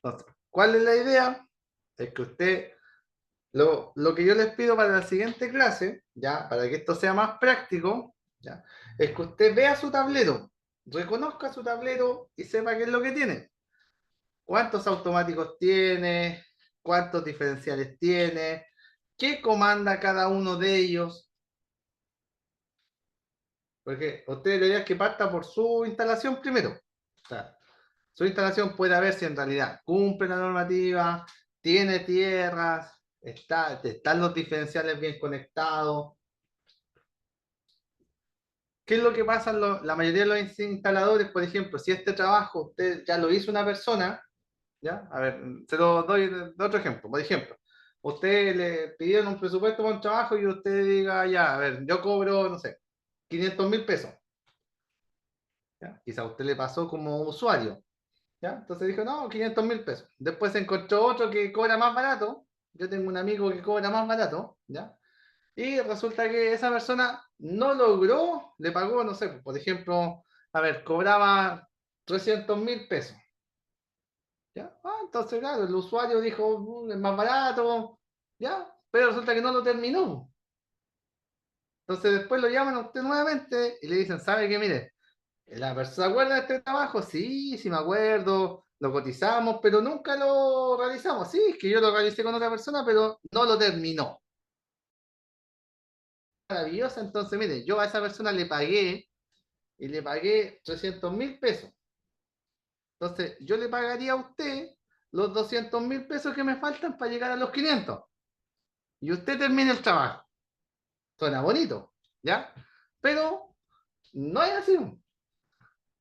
Entonces, ¿cuál es la idea? Es que usted, lo que yo les pido para la siguiente clase, ¿ya? Para que esto sea más práctico, ¿ya? Es que usted vea su tablero, reconozca su tablero y sepa qué es lo que tiene. ¿Cuántos automáticos tiene? ¿Cuántos diferenciales tiene? ¿Qué comanda cada uno de ellos? Porque usted le diría que parta por su instalación primero. O sea, su instalación puede ver si en realidad cumple la normativa, tiene tierras, están los diferenciales bien conectados. ¿Qué es lo que pasa en la mayoría de los instaladores? Por ejemplo, si este trabajo usted ya lo hizo una persona, ¿ya? A ver, se lo doy de otro ejemplo. Por ejemplo, usted le pidieron un presupuesto para un trabajo y usted diga, ya, a ver, yo cobro, no sé, 500.000 pesos. ¿Ya? Quizá a usted le pasó como usuario. ¿Ya? Entonces dijo, no, 500.000 pesos. Después se encontró otro que cobra más barato. Yo tengo un amigo que cobra más barato, ¿ya? Y resulta que esa persona no logró, le pagó, no sé, por ejemplo, a ver, cobraba 300.000 pesos. ¿Ya? Ah, entonces, claro, el usuario dijo, es más barato, ¿ya? Pero resulta que no lo terminó. Entonces después lo llaman a usted nuevamente y le dicen, ¿sabe qué? Mire, ¿la persona se acuerda de este trabajo? Sí, sí me acuerdo, lo cotizamos, pero nunca lo realizamos. Sí, es que yo lo realicé con otra persona, pero no lo terminó. Maravillosa, entonces, mire, yo a esa persona le pagué y le pagué 300.000 pesos. Entonces, yo le pagaría a usted los 200.000 pesos que me faltan para llegar a los 500. Y usted termina el trabajo. Suena bonito, ¿ya? Pero no es así.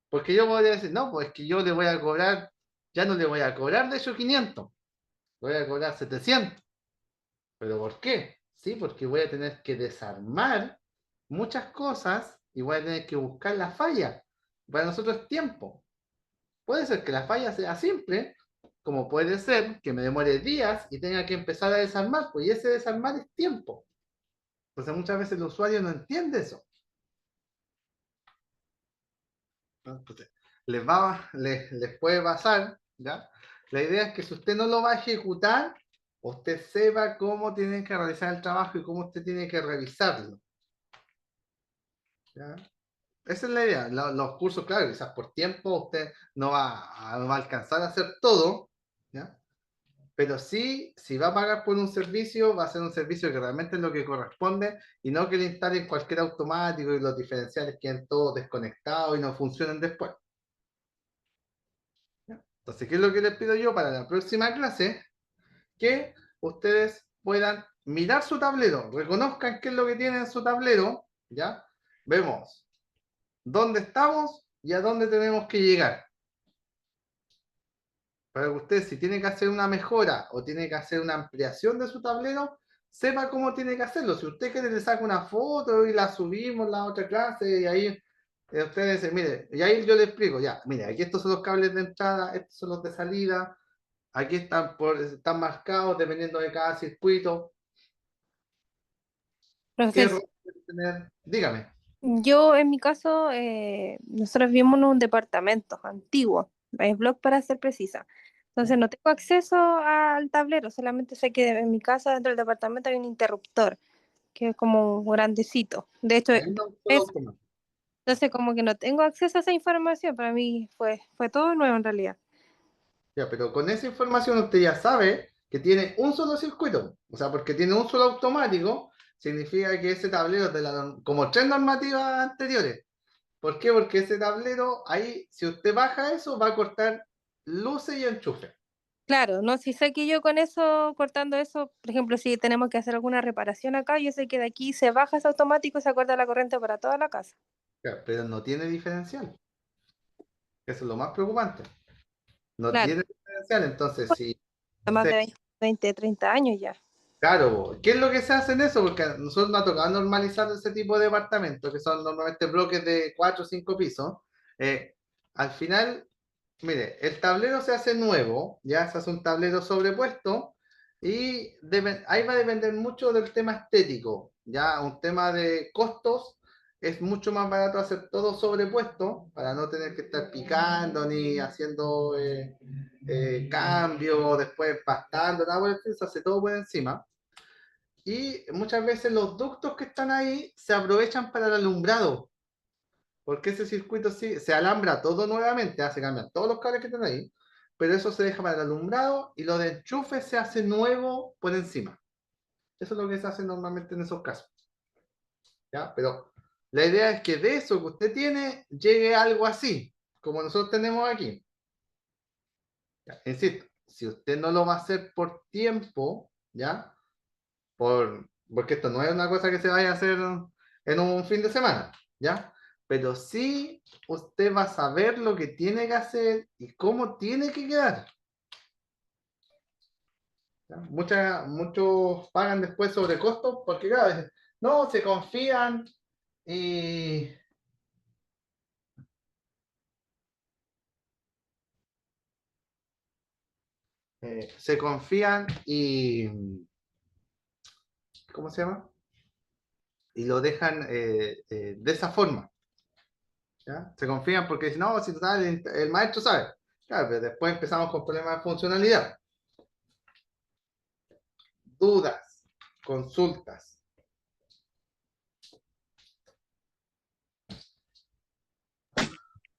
Porque yo podría decir, no, pues es que yo le voy a cobrar, ya no le voy a cobrar de esos 500, voy a cobrar 700. ¿Pero por qué? Sí, porque voy a tener que desarmar muchas cosas y voy a tener que buscar la falla. Para nosotros es tiempo. Puede ser que la falla sea simple, como puede ser que me demore días y tenga que empezar a desarmar, pues y ese desarmar es tiempo. Entonces muchas veces el usuario no entiende eso. Entonces, les puede pasar, ¿ya? La idea es que si usted no lo va a ejecutar, usted sepa cómo tiene que realizar el trabajo y cómo usted tiene que revisarlo. ¿Ya? Esa es la idea. Los cursos, claro, quizás por tiempo usted no va a alcanzar a hacer todo, ¿ya? Pero sí, si va a pagar por un servicio, va a ser un servicio que realmente es lo que corresponde y no que le instalen cualquier automático y los diferenciales queden todos desconectados y no funcionen después. ¿Ya? Entonces, ¿qué es lo que les pido yo para la próxima clase? Que ustedes puedan mirar su tablero, reconozcan qué es lo que tienen en su tablero, ¿ya? Vemos dónde estamos y a dónde tenemos que llegar. Para que usted, si tiene que hacer una mejora o tiene que hacer una ampliación de su tablero, sepa cómo tiene que hacerlo. Si usted quiere, le saca una foto y la subimos en la otra clase y ahí ustedes dicen, mire, y ahí yo le explico, ya, mire, aquí estos son los cables de entrada, estos son los de salida, aquí están marcados dependiendo de cada circuito. ¿Qué Profesor, error puede tener? Dígame. yo en mi caso, nosotros vivimos en un departamento antiguo, es blog para ser precisa. Entonces no tengo acceso al tablero, solamente sé que en mi casa dentro del departamento hay un interruptor, que es como un grandecito. De hecho, Ahí no solo es, automático. entonces como que no tengo acceso a esa información, para mí fue todo nuevo en realidad. Ya, pero con esa información usted ya sabe que tiene un solo circuito. O sea, porque tiene un solo automático, significa que ese tablero es de como 3 normativas anteriores. ¿Por qué? Porque ese tablero, ahí, si usted baja eso, va a cortar luces y enchufe. Claro, no, si sé que yo con eso, cortando eso, por ejemplo, si tenemos que hacer alguna reparación acá, yo sé que de aquí se baja ese automático y se corta la corriente para toda la casa. Claro, pero no tiene diferencial. Eso es lo más preocupante. No Claro, tiene diferencial, entonces si, no más sé, de 20, 30 años ya. claro, ¿qué es lo que se hace en eso? Porque a nosotros nos ha tocado normalizar ese tipo de departamentos, que son normalmente bloques de 4 o 5 pisos. Al final, mire, el tablero se hace nuevo, ya se hace un tablero sobrepuesto, y ahí va a depender mucho del tema estético, ya un tema de costos. Es mucho más barato hacer todo sobrepuesto para no tener que estar picando ni haciendo cambios, después pastando, nada por el estilo, se hace todo por encima. Y muchas veces los ductos que están ahí se aprovechan para el alumbrado, porque ese circuito sí se alambra todo nuevamente, se cambian todos los cables que están ahí, pero eso se deja para el alumbrado y lo de enchufe se hace nuevo por encima. Eso es lo que se hace normalmente en esos casos. ¿Ya? Pero la idea es que de eso que usted tiene llegue algo así, como nosotros tenemos aquí. ¿Ya? Insisto, si usted no lo va a hacer por tiempo, ¿ya? Porque esto no es una cosa que se vaya a hacer en un fin de semana, ¿ya? Pero sí usted va a saber lo que tiene que hacer y cómo tiene que quedar. ¿Ya? Muchos pagan después sobre costos porque, claro, no, se confían y... se confían y... ¿Cómo se llama? Y lo dejan de esa forma. ¿Ya? Se confían porque dicen, no, si total, el maestro sabe. Claro, pero después empezamos con problemas de funcionalidad. Dudas, consultas.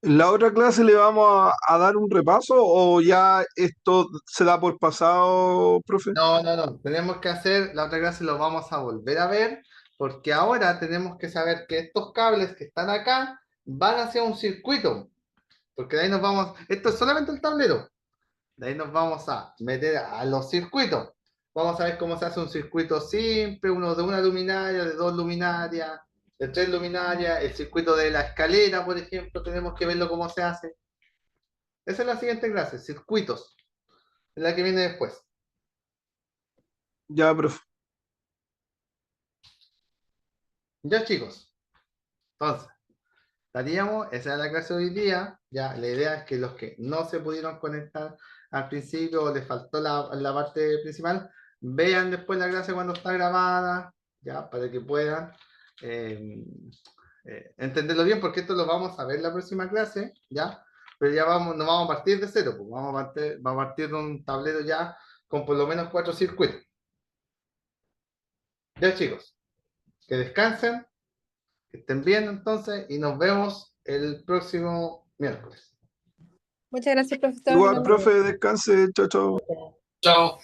¿En la otra clase le vamos a dar un repaso o ya esto se da por pasado, profe? No. Tenemos que hacer, la otra clase lo vamos a volver a ver, porque ahora tenemos que saber que estos cables que están acá van hacia un circuito. Porque de ahí nos vamos, esto es solamente el tablero. De ahí nos vamos a meter a los circuitos. Vamos a ver cómo se hace un circuito simple, uno de una luminaria, de 2 luminarias, de 3 luminarias, el circuito de la escalera, por ejemplo, tenemos que verlo cómo se hace. Esa es la siguiente clase, circuitos, es la que viene después. Ya, profe. Ya, chicos, entonces, esa es la clase de hoy día. Ya, la idea es que los que no se pudieron conectar al principio o les faltó la parte principal, vean después la clase cuando está grabada, ya, para que puedan entenderlo bien, porque esto lo vamos a ver en la próxima clase, ya, pero ya no vamos a partir de cero, pues vamos a partir de un tablero ya con por lo menos 4 circuitos. Ya, chicos, que descansen, que estén bien entonces y nos vemos el próximo miércoles. Muchas gracias, profesor. Igual, Buenas noches. profe, descanse, chao, chao. Chao.